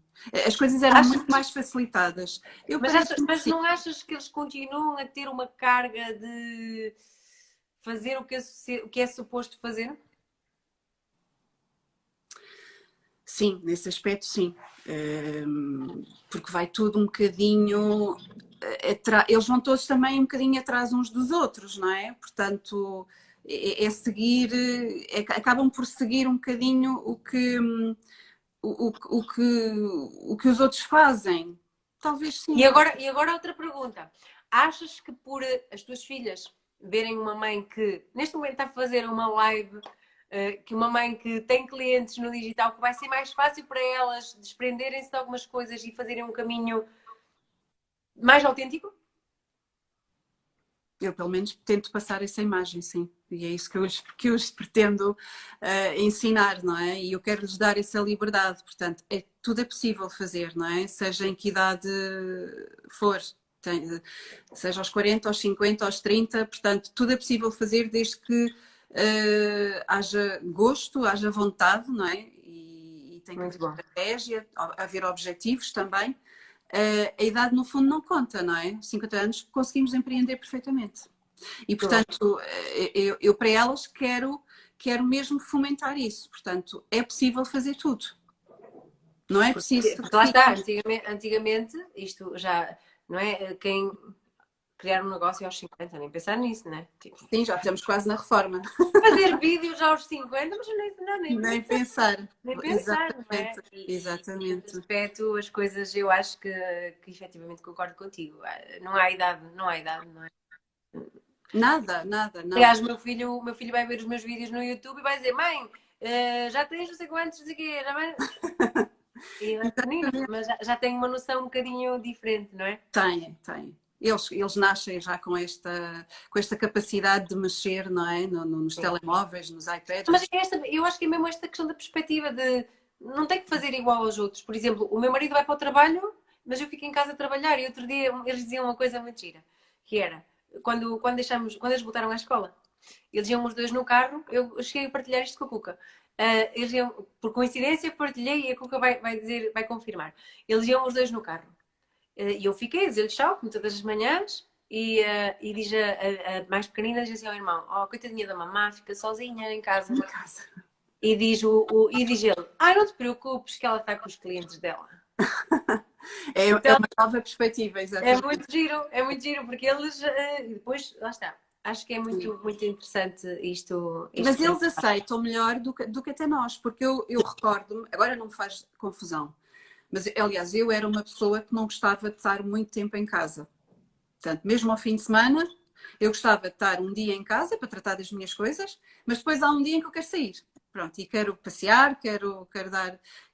As coisas eram muito mais facilitadas. Mas não achas que eles continuam a ter uma carga de fazer o que é suposto fazer? Sim, nesse aspecto sim. Porque vai tudo um bocadinho. Eles vão todos também um bocadinho atrás uns dos outros, não é? Portanto, é seguir, acabam por seguir um bocadinho o que os outros fazem. Talvez sim. E agora outra pergunta. Achas que por as tuas filhas verem uma mãe que neste momento está a fazer uma live, que uma mãe que tem clientes no digital, que vai ser mais fácil para elas desprenderem-se de algumas coisas e fazerem um caminho mais autêntico? Eu, pelo menos, tento passar essa imagem, sim. E é isso que eu lhes pretendo ensinar, não é? E eu quero lhes dar essa liberdade. Portanto, tudo é possível fazer, não é? Seja em que idade for. Seja aos 40, aos 50, aos 30. Portanto, tudo é possível fazer desde que haja gosto, haja vontade, não é? E tem que haver estratégia, haver objetivos também. A idade no fundo não conta, não é? 50 anos conseguimos empreender perfeitamente. E portanto, eu para elas quero mesmo fomentar isso. Portanto, é possível fazer tudo. Não é preciso. Porque lá está, antigamente, isto já, não é? Quem criar um negócio aos 50, nem pensar nisso, não é? Tipo, sim, já estamos quase na reforma. fazer vídeos aos 50, mas Nem pensar. Nem pensar, Exatamente. não é? Exatamente. Nesse aspecto, as coisas, eu acho que efetivamente concordo contigo. Não há idade, não é? Nada, nada, não. Aliás, o meu filho vai ver os meus vídeos no YouTube e vai dizer: Mãe, já tens não sei quantos, não sei o quê, já vai. E ele é pequenino, mas já tem uma noção um bocadinho diferente, não é? Tem. Eles nascem já com esta capacidade de mexer, não é? Nos telemóveis, nos iPads. Mas eu acho que é mesmo esta questão da perspectiva de não tem que fazer igual aos outros. Por exemplo, o meu marido vai para o trabalho, mas eu fico em casa a trabalhar. E outro dia eles diziam uma coisa muito gira, que era, quando eles voltaram à escola, eles iam os dois no carro, eu cheguei a partilhar isto com a Cuca. Eles iam, por coincidência, partilhei e a Cuca vai confirmar. Eles iam os dois no carro. E eu fiquei a dizer-lhe tchau, como todas as manhãs, e diz a mais pequenina, diz assim ao irmão: Oh, coitadinha da mamã, fica sozinha em casa. E diz ele: não te preocupes, que ela está com os clientes dela. É uma nova perspectiva, exatamente. É muito giro, porque eles depois, lá está. Acho que é muito, muito interessante isto. Mas eles aceitam melhor do que até nós, porque eu recordo-me, agora não me faz confusão, mas aliás, eu era uma pessoa que não gostava de estar muito tempo em casa. Portanto, mesmo ao fim de semana, eu gostava de estar um dia em casa para tratar das minhas coisas, mas depois há um dia em que eu quero sair. Pronto, e quero passear, quero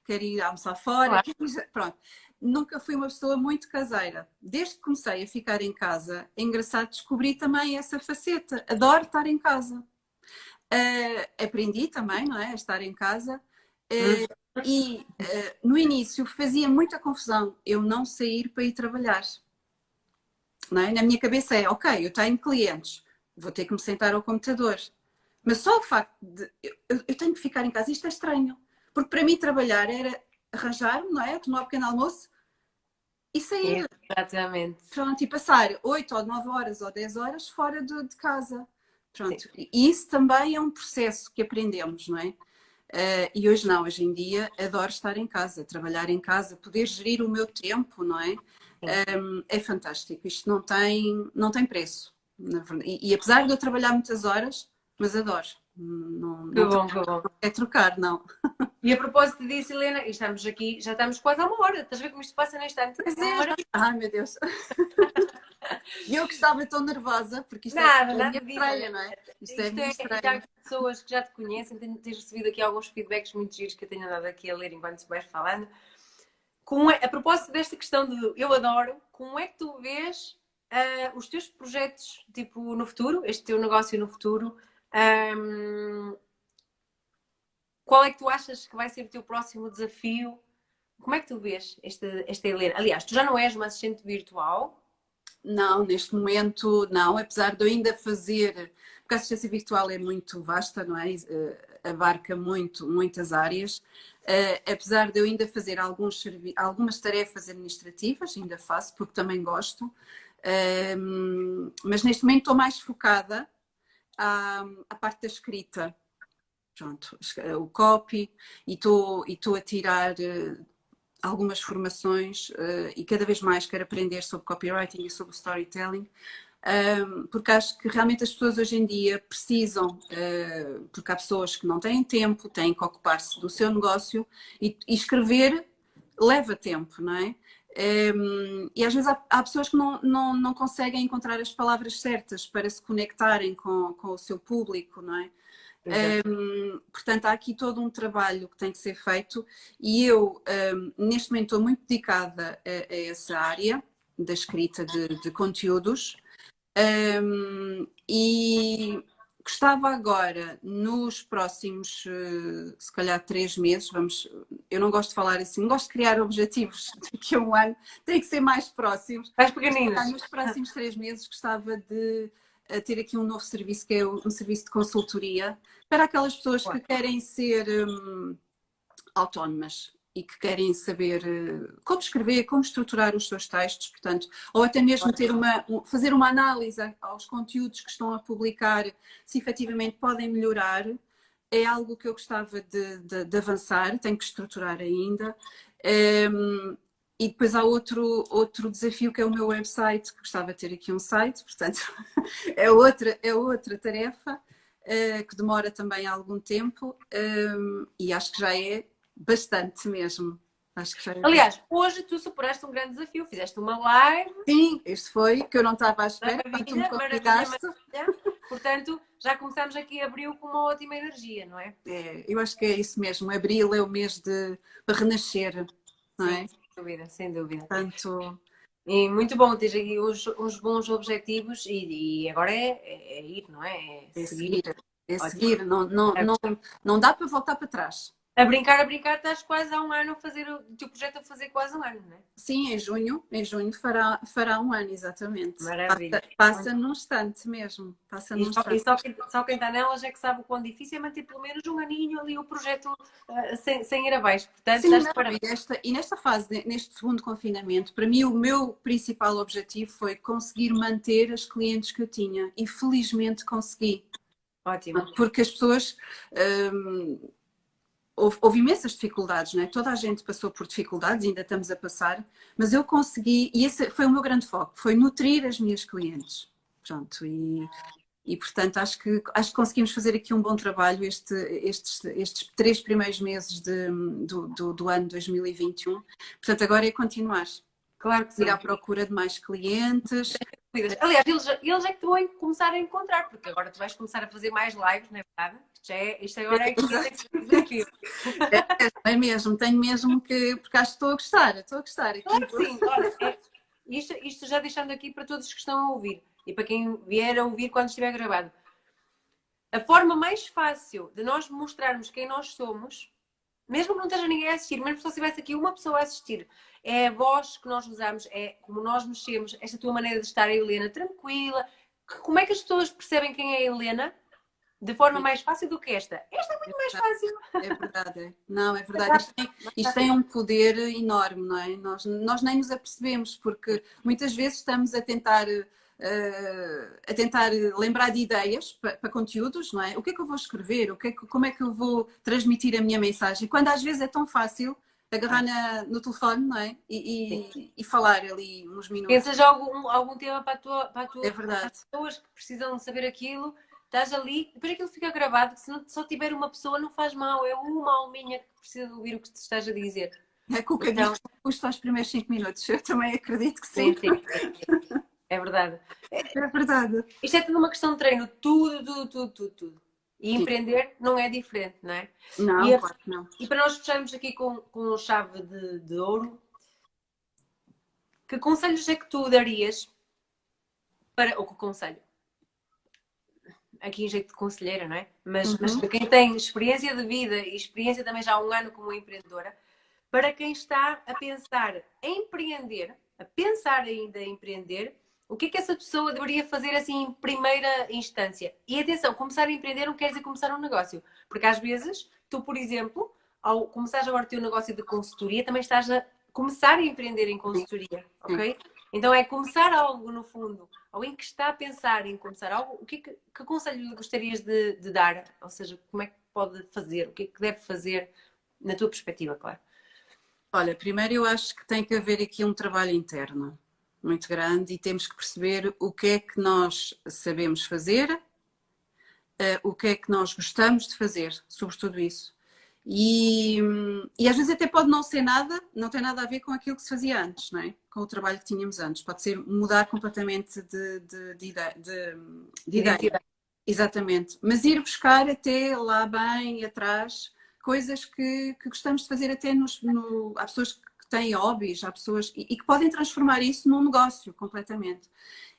ir almoçar fora. Claro. Pronto. Nunca fui uma pessoa muito caseira. Desde que comecei a ficar em casa, é engraçado descobrir também essa faceta. Adoro estar em casa. Aprendi também, não é? A estar em casa. E no início fazia muita confusão eu não sair para ir trabalhar. Não é? Na minha cabeça é, ok, eu tenho clientes, vou ter que me sentar ao computador. Mas só o facto de eu tenho que ficar em casa, isto é estranho. Porque para mim trabalhar era arranjar-me, não é? Tomar um pequeno almoço e sair. Exatamente. Pronto, e passar 8 ou 9 horas ou 10 horas fora de casa. Pronto. E isso também é um processo que aprendemos, não é? E hoje não, hoje em dia adoro estar em casa, trabalhar em casa, poder gerir o meu tempo, não é? É fantástico, isto não tem preço. E apesar de eu trabalhar muitas horas, mas adoro. Que bom. Não é trocar, não. E a propósito disso, Helena, e estamos aqui, já estamos quase a uma hora. Estás a ver como isto passa neste instante? Ai, meu Deus. E eu que estava tão nervosa, porque isto nada é estranha, não é? Isto é já pessoas que já te conhecem, tens recebido aqui alguns feedbacks muito giros que eu tenho andado aqui a ler enquanto vais falando. A propósito desta questão de eu adoro, como é que tu vês os teus projetos, tipo, no futuro, este teu negócio no futuro? Qual é que tu achas que vai ser o teu próximo desafio? Como é que tu vês esta Helena? Aliás, tu já não és uma assistente virtual? Não, neste momento não, apesar de eu ainda fazer, porque a assistência virtual é muito vasta, não é? Abarca muitas áreas. Apesar de eu ainda fazer algumas tarefas administrativas, ainda faço, porque também gosto, mas neste momento estou mais focada à parte da escrita. pronto, o copy, e estou a tirar algumas formações e cada vez mais quero aprender sobre copywriting e sobre storytelling, porque acho que realmente as pessoas hoje em dia precisam, porque há pessoas que não têm tempo, têm que ocupar-se do seu negócio e escrever leva tempo, não é? E às vezes há pessoas que não conseguem encontrar as palavras certas para se conectarem com o seu público, não é? Portanto, há aqui todo um trabalho que tem que ser feito e eu, neste momento, estou muito dedicada a essa área da escrita de conteúdos. E gostava agora, nos próximos, se calhar 3 meses, eu não gosto de falar assim, não gosto de criar objetivos daqui a um ano, tem que ser mais próximos. Mais pequeninos. Nos próximos 3 meses gostava de ter aqui um novo serviço, que é um serviço de consultoria, para aquelas pessoas que querem ser autónomas e que querem saber como escrever, como estruturar os seus textos, portanto, ou até mesmo fazer uma análise aos conteúdos que estão a publicar, se efetivamente podem melhorar, é algo que eu gostava de avançar, tenho que estruturar ainda. E depois há outro desafio que é o meu website, que gostava de ter aqui um site, portanto, é outra tarefa que demora também algum tempo e acho que já é bastante mesmo. Acho que já é. Aliás, hoje tu superaste um grande desafio, fizeste uma live. Sim, este foi, que eu não estava à espera, quando tu me convidaste. Portanto, já começamos aqui abril com uma ótima energia, não é? Eu acho que é isso mesmo, abril é o mês para renascer, não é? Sem dúvida, sem dúvida. Portanto, e muito bom ter aqui uns bons objetivos e agora é ir, não é? É seguir. Não dá para voltar para trás. A brincar, estás quase há um ano a fazer o teu projeto a fazer quase um ano, não é? Sim, em junho fará um ano, exatamente. Maravilha. Passa num instante mesmo. E só quem está nelas é que sabe o quão difícil é manter pelo menos um aninho ali o projeto sem ir abaixo. Portanto, sim, e nesta fase, neste segundo confinamento, para mim o meu principal objetivo foi conseguir manter as clientes que eu tinha e felizmente consegui. Ótimo. Porque as pessoas... Houve imensas dificuldades, não é? Toda a gente passou por dificuldades, ainda estamos a passar, mas eu consegui, e esse foi o meu grande foco, foi nutrir as minhas clientes. Pronto, e portanto acho que conseguimos fazer aqui um bom trabalho estes 3 primeiros meses do ano 2021. Portanto, agora é continuar. Claro que sim. Ir à procura de mais clientes. Aliás, eles é que te vão começar a encontrar, porque agora tu vais começar a fazer mais lives, não é verdade? Isto agora é que desafio. É mesmo, tenho mesmo que, porque acho que estou a gostar aqui. Claro que sim, olha, isto já deixando aqui para todos que estão a ouvir e para quem vier a ouvir quando estiver gravado. A forma mais fácil de nós mostrarmos quem nós somos, mesmo que não esteja ninguém a assistir, mesmo se tivesse aqui uma pessoa a assistir, é a voz que nós usamos, é como nós mexemos, esta tua maneira de estar, a Helena, tranquila. Como é que as pessoas percebem quem é a Helena de forma mais fácil do que esta? Esta é muito mais fácil. É verdade. Não, é verdade. Isto tem um poder enorme, não é? Nós nem nos apercebemos, porque muitas vezes estamos a tentar lembrar de ideias para conteúdos, não é? O que é que eu vou escrever? Como é que eu vou transmitir a minha mensagem? Quando às vezes é tão fácil agarrar no telefone, não é? E falar ali uns minutos. Pensas algum tema para a tua é verdade. As pessoas que precisam de saber aquilo, estás ali, depois aquilo fica gravado, que se não, só tiver uma pessoa não faz mal, é uma alminha que precisa de ouvir o que te estás a dizer. É que o caminho custa aos primeiros 5 minutos, eu também acredito que sim. Sim. É verdade. É verdade. Isto é tudo uma questão de treino, tudo. E empreender não é diferente, não é? Não, claro que não. E para nós fecharmos aqui com chave de ouro, que conselhos é que tu darias ou que conselho? Aqui em jeito de conselheira, não é? Mas para quem tem experiência de vida e experiência também já há um ano como empreendedora, para quem está a pensar em empreender, a pensar ainda em empreender, o que é que essa pessoa deveria fazer assim em primeira instância? E atenção, começar a empreender não quer dizer começar um negócio. Porque às vezes, tu, por exemplo, ao começares agora o teu negócio de consultoria, também estás a começar a empreender em consultoria, ok? Então é começar algo no fundo. Ou em que está a pensar em começar algo, que conselho gostarias de dar? Ou seja, pode fazer? O que é que deve fazer na tua perspectiva, claro? Olha, primeiro eu acho que tem que haver aqui um trabalho interno muito grande e temos que perceber o que é que nós sabemos fazer, o que é que nós gostamos de fazer, sobretudo isso. E às vezes até pode não ser nada, não tem nada a ver com aquilo que se fazia antes, não é? Com o trabalho que tínhamos antes. Pode ser mudar completamente de ideia. Identidade. Exatamente. Mas ir buscar até lá bem atrás coisas que gostamos de fazer até há pessoas que têm hobbies, há pessoas e que podem transformar isso num negócio completamente.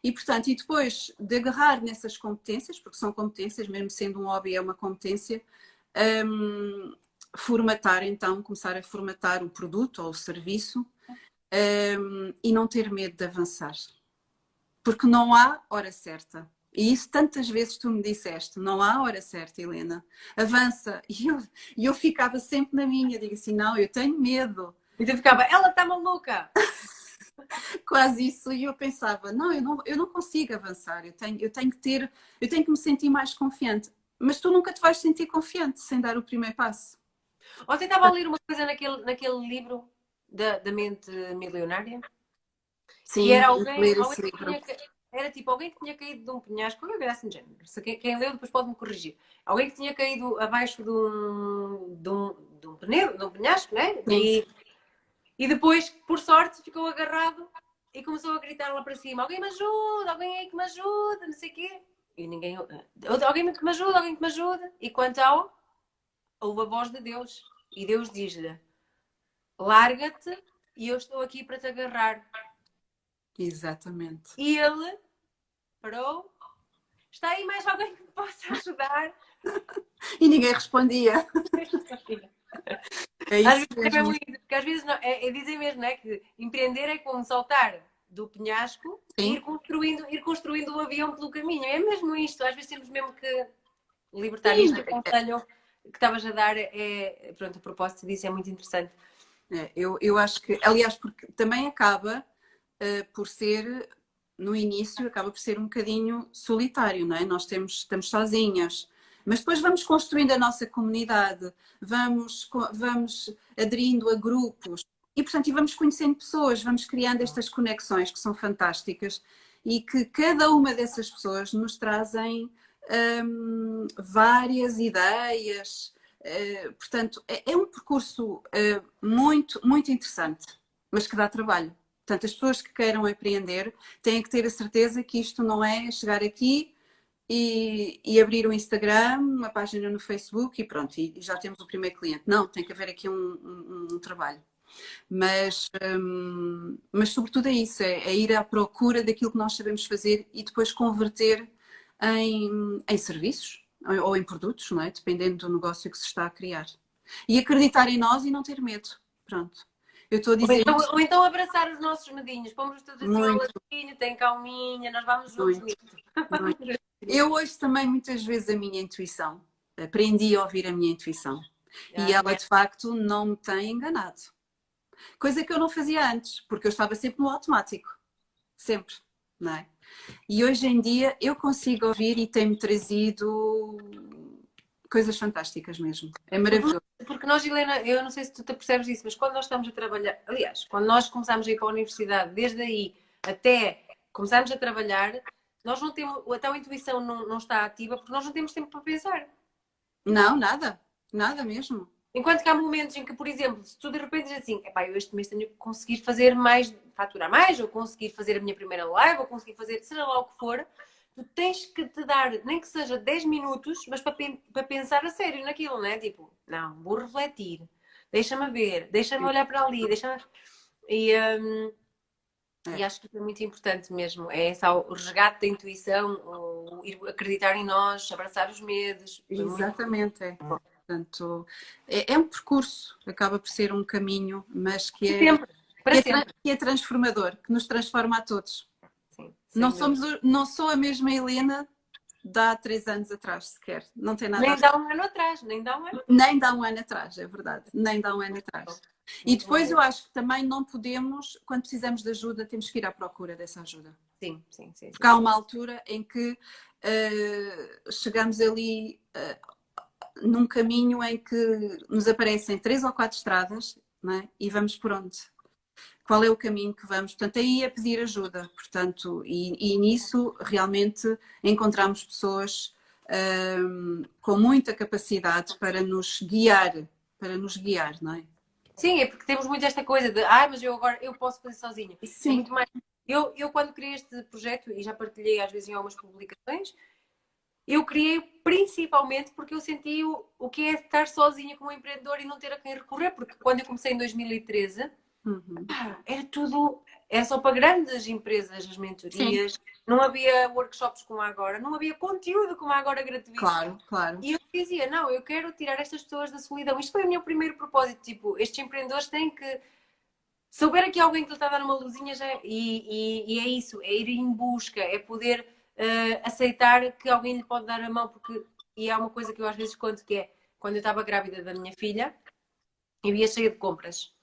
E portanto, e depois de agarrar nessas competências, porque são competências, mesmo sendo um hobby é uma competência, formatar então, começar a formatar o produto ou o serviço e não ter medo de avançar. Porque não há hora certa. E isso tantas vezes tu me disseste, não há hora certa, Helena. Avança. E eu ficava sempre na minha, digo assim, não, eu tenho medo. E tu ficava, ela está maluca! Quase isso. E eu pensava, não, eu não consigo avançar. Eu tenho que me sentir mais confiante. Mas tu nunca te vais sentir confiante sem dar o primeiro passo. Ontem estava a ler uma coisa naquele livro da mente milionária. Sim, Que era ler alguém esse que livro. era tipo alguém que tinha caído de um penhasco, qualquer coisa assim de género. Se quem leu depois pode-me corrigir. Alguém que tinha caído abaixo de um penhasco, né? Sim. E depois, por sorte, ficou agarrado e começou a gritar lá para cima: alguém me ajuda, alguém aí que me ajuda, não sei o quê. E ninguém. Alguém que me ajuda, alguém que me ajuda. E quanto ao, ouve a voz de Deus. E Deus diz-lhe: larga-te e eu estou aqui para te agarrar. Exatamente. E ele parou. Está aí mais alguém que me possa ajudar? E ninguém respondia. É Às isso vezes é mesmo. mesmo isso, porque às vezes não, dizem mesmo, né, que empreender é como saltar do penhasco e Sim. ir construindo o avião pelo caminho. É mesmo isto. Às vezes temos mesmo que libertar isto. O conselho que estavas a dar pronto, a propósito disso é muito interessante. Eu acho que, aliás, porque também acaba por ser, no início, acaba por ser um bocadinho solitário, não é? Estamos sozinhas, mas depois vamos construindo a nossa comunidade, vamos aderindo a grupos e, portanto, e vamos conhecendo pessoas, vamos criando estas conexões que são fantásticas e que cada uma dessas pessoas nos trazem várias ideias. Portanto, é um percurso muito, muito interessante, mas que dá trabalho. Portanto, as pessoas que queiram empreender têm que ter a certeza que isto não é chegar aqui e abrir um Instagram, uma página no Facebook e pronto, e já temos o primeiro cliente. Não, tem que haver aqui um trabalho. Mas sobretudo é isso, é ir à procura daquilo que nós sabemos fazer e depois converter em serviços ou em produtos, não é? Dependendo do negócio que se está a criar. E acreditar em nós e não ter medo. Pronto. Eu estou a dizer isto Ou então abraçar os nossos medinhos, pomos todos assim ao muito, ladinho, tem calminha, nós vamos juntos muito, nisto. muito. Eu ouço também muitas vezes a minha intuição. Aprendi a ouvir a minha intuição. E ela, de facto, não me tem enganado. Coisa que eu não fazia antes, porque eu estava sempre no automático. Sempre, não é? E hoje em dia eu consigo ouvir e tem-me trazido coisas fantásticas mesmo. É maravilhoso. Porque nós, Helena, eu não sei se tu te percebes isso, mas quando nós estamos a trabalhar, aliás, quando nós começamos a ir para a universidade, desde aí até começarmos a trabalhar, nós não temos, a tal intuição não está ativa porque nós não temos tempo para pensar. Não, nada. Nada mesmo. Enquanto que há momentos em que, por exemplo, se tu de repente dizes assim, epá, eu este mês tenho que conseguir fazer mais, faturar mais, ou conseguir fazer a minha primeira live, ou conseguir fazer, seja lá o que for, tu tens que te dar, nem que seja 10 minutos, mas para pensar a sério naquilo, não é? Tipo, não, vou refletir, deixa-me ver, deixa-me olhar para ali, deixa-me... E acho que isso é muito importante mesmo. É o resgate da intuição, o ir acreditar em nós, abraçar os medos. Exatamente, é. Portanto, é um percurso, acaba por ser um caminho, mas Sempre, para sempre. que é transformador, que nos transforma a todos. Sim, Não sou a mesma Helena de há 3 anos atrás, sequer. Não tem nada nem a ver. dá um ano atrás, nem dá um ano. Nem dá um ano atrás, é verdade. Nem dá um ano atrás. E depois eu acho que também não podemos, quando precisamos de ajuda, temos que ir à procura dessa ajuda. Sim, sim, sim. Porque há uma altura em que chegamos ali num caminho em que nos aparecem 3 ou 4 estradas, não é? E vamos por onde? Qual é o caminho que vamos? Portanto, aí é pedir ajuda. Portanto, e nisso realmente encontramos pessoas com muita capacidade para nos guiar, não é? Sim, é porque temos muito esta coisa de mas eu agora eu posso fazer sozinha. É Sim, muito mais. Eu quando criei este projeto, e já partilhei às vezes em algumas publicações, eu criei principalmente porque eu senti o que é estar sozinha como empreendedor e não ter a quem recorrer, porque quando eu comecei em 2013, era tudo, era só para grandes empresas as sim, mentorias, não havia workshops como há agora, não havia conteúdo como há agora gratuito. claro, claro. E eu dizia, não, eu quero tirar estas pessoas da solidão. Isto foi o meu primeiro propósito, tipo, estes empreendedores têm que se houver aqui alguém que lhe está a dar uma luzinha, e é isso, é ir em busca, é poder aceitar que alguém lhe pode dar a mão, porque, e há uma coisa que eu às vezes conto que é, quando eu estava grávida da minha filha, eu ia cheia de compras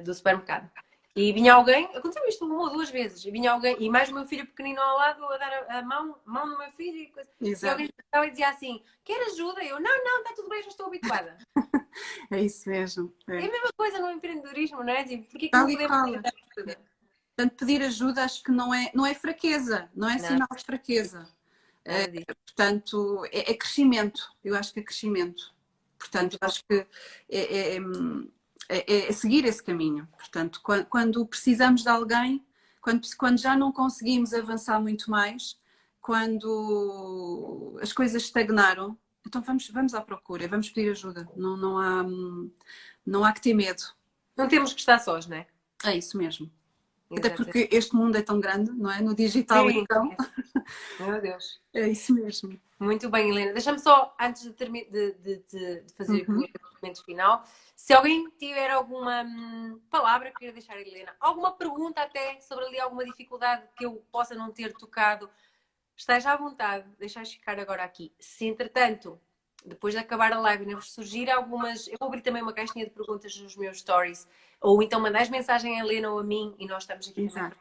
do supermercado. E vinha alguém, aconteceu isto uma ou duas vezes, e vinha alguém, e mais o meu filho pequenino ao lado a dar a mão do meu filho, e alguém estava e dizia assim, quer ajuda? Eu, não, está tudo bem, já estou habituada. É isso mesmo. É a mesma coisa no empreendedorismo, não é? Tipo, porquê que Tal não e podemos qual. pedir ajuda? Portanto, pedir ajuda acho que não é fraqueza, não é Não, sinal de fraqueza. nada disso. Portanto, é crescimento. Eu acho que é crescimento. Portanto, acho que é, é- é seguir esse caminho. Portanto, quando precisamos de alguém, quando já não conseguimos avançar muito mais, quando as coisas estagnaram, então vamos à procura, vamos pedir ajuda. Não há que ter medo. Não temos que estar sós, não é? É isso mesmo. Até Exatamente. porque este mundo é tão grande, não é? No digital, Sim, então. meu Deus. É isso mesmo. Muito bem, Helena. Deixa-me só, antes de fazer aqui o Uhum. agradecimento final, se alguém tiver alguma palavra que queira deixar, Helena, alguma pergunta até sobre ali alguma dificuldade que eu possa não ter tocado, esteja à vontade, deixais ficar agora aqui. Se entretanto, depois de acabar a live, ainda vos surgir algumas. Eu vou abrir também uma caixinha de perguntas nos meus stories, ou então mandais mensagem a Helena ou a mim e nós estamos aqui também. Exato.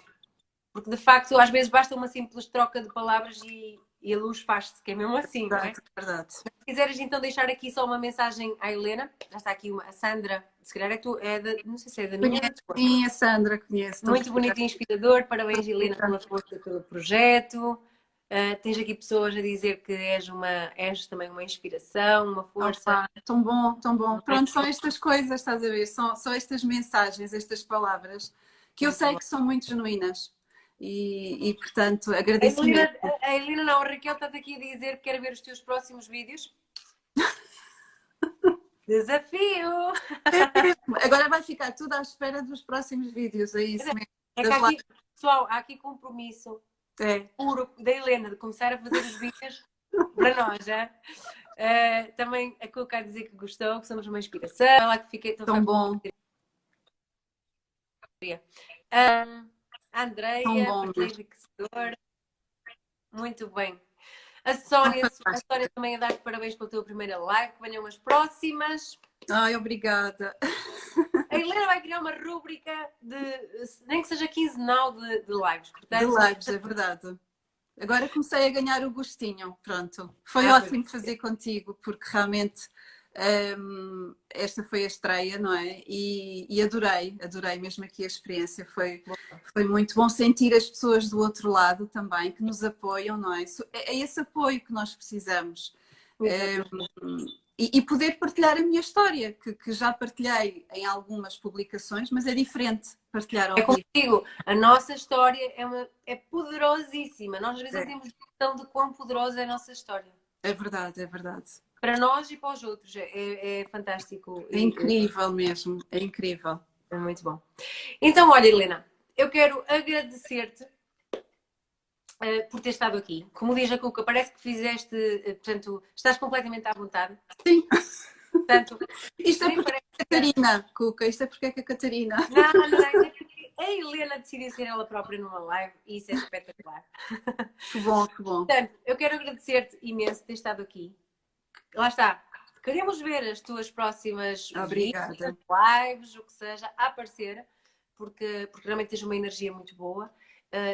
Porque de facto, às vezes basta uma simples troca de palavras e a luz faz-se, que é mesmo assim, não é? Verdade, verdade. Se quiseres então deixar aqui só uma mensagem à Helena, já está aqui a Sandra, se calhar é tu, não sei se é da minha ou da Conheço, tua. sim, a Sandra, conheço. Muito bonito e inspirador. Parabéns, Helena, pela força pelo projeto. Tens aqui pessoas a dizer que és também uma inspiração, uma força. Opa, tão bom, tão bom. Pronto, são estas coisas, estás a ver? São estas mensagens, estas palavras, que eu Muito sei bom. que são muito genuínas. Portanto, A agradeço Helena, mesmo. a Helena não, a Raquel está aqui a dizer que quer ver os teus próximos vídeos. Desafio! É mesmo. Agora vai ficar tudo à espera dos próximos vídeos, é isso mesmo. É que Das há aqui, pessoal, há aqui compromisso É, puro da Helena de começar a fazer os vídeos para nós, já. Também a Cuca a dizer que gostou, que somos uma inspiração. Ela que fiquei tão tão bom, a tão Andreia, bom partilhei mesmo. enriquecedor. Muito bem. Tão A fantástico. Sónia também a dar-te parabéns pela tua primeira live, que venham as próximas. Ai, obrigada. A Helena vai criar uma rúbrica de, nem que seja quinzenal de lives. De Portanto, lives, é verdade. Agora comecei a ganhar o gostinho, pronto. Foi pois ótimo fazer contigo, porque realmente esta foi a estreia, não é? E adorei mesmo aqui a experiência. Foi muito bom sentir as pessoas do outro lado também, que nos apoiam, não é? É esse apoio que nós precisamos. E poder partilhar a minha história, que já partilhei em algumas publicações, mas é diferente partilhar é ao como vivo. digo, a nossa história é poderosíssima. Nós às vezes não É, temos noção de quão poderosa é a nossa história. é verdade, é verdade. Para nós e para os outros. É fantástico É incrível mesmo, é incrível. é muito bom. Então, olha, Helena, eu quero agradecer-te por ter estado aqui. Como diz a Cuca, parece que fizeste, portanto, estás completamente à vontade. Sim, Portanto, isto é nem porque parece. é a Catarina, Cuca, isto é porque é que a Catarina. Não, é porque a Helena decidiu ser ela própria numa live e isso é espetacular. Que bom, que bom. Portanto, eu quero agradecer-te imenso por ter estado aqui. Lá está. Queremos ver as tuas próximas Obrigada. vídeos, lives, o que seja, a aparecer, porque realmente tens uma energia muito boa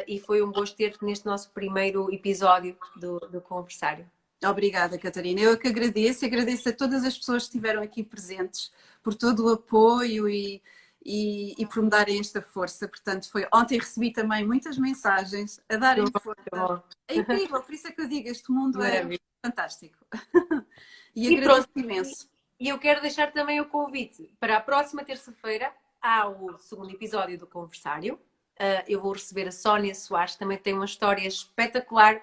e foi um gosto ter-te neste nosso primeiro episódio do Conversário. Obrigada, Catarina. Eu que agradeço e agradeço a todas as pessoas que estiveram aqui presentes por todo o apoio e por me darem esta força. Portanto, ontem recebi também muitas mensagens a darem força. Bom. É incrível, por isso é que eu digo, este mundo é Maravilha. fantástico. E E agradeço pronto, imenso. e eu quero deixar também o convite para a próxima terça-feira, há o segundo episódio do Conversário. Eu vou receber a Sónia Soares, que também tem uma história espetacular.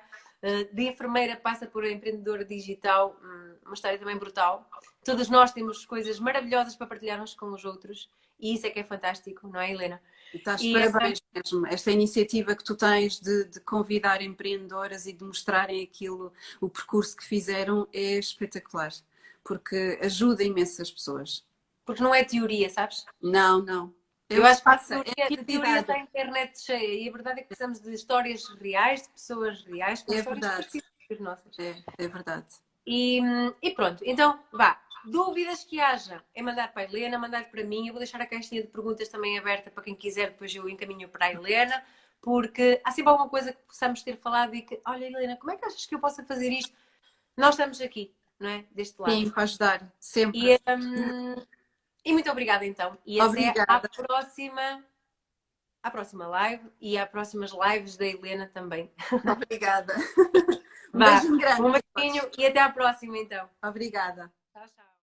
De enfermeira passa por empreendedora digital, uma história também brutal. Todos nós temos coisas maravilhosas para partilhar uns com os outros e isso é que é fantástico, não é, Helena? Estás de parabéns mesmo. Esta iniciativa que tu tens de convidar empreendedoras e de mostrarem aquilo, o percurso que fizeram é espetacular, porque ajuda imensas pessoas. Porque não é teoria, sabes? Não, não. Eu acho que a É teoria está a internet cheia e a verdade é que precisamos de histórias reais, de pessoas reais, com histórias parecidas nossas. É verdade. E pronto, então vá. Dúvidas que haja é mandar para a Helena, mandar para mim. Eu vou deixar a caixinha de perguntas também aberta para quem quiser, depois eu encaminho para a Helena, porque há sempre alguma coisa que possamos ter falado e que, olha, Helena, como é que achas que eu possa fazer isto? Nós estamos aqui, não é? Deste lado. Sim, para ajudar, sempre. E muito obrigada então. E obrigada. até à próxima live e às próximas lives da Helena também. Obrigada. Um beijinho grande. Um beijinho e até à próxima então. Obrigada. Tchau, tchau.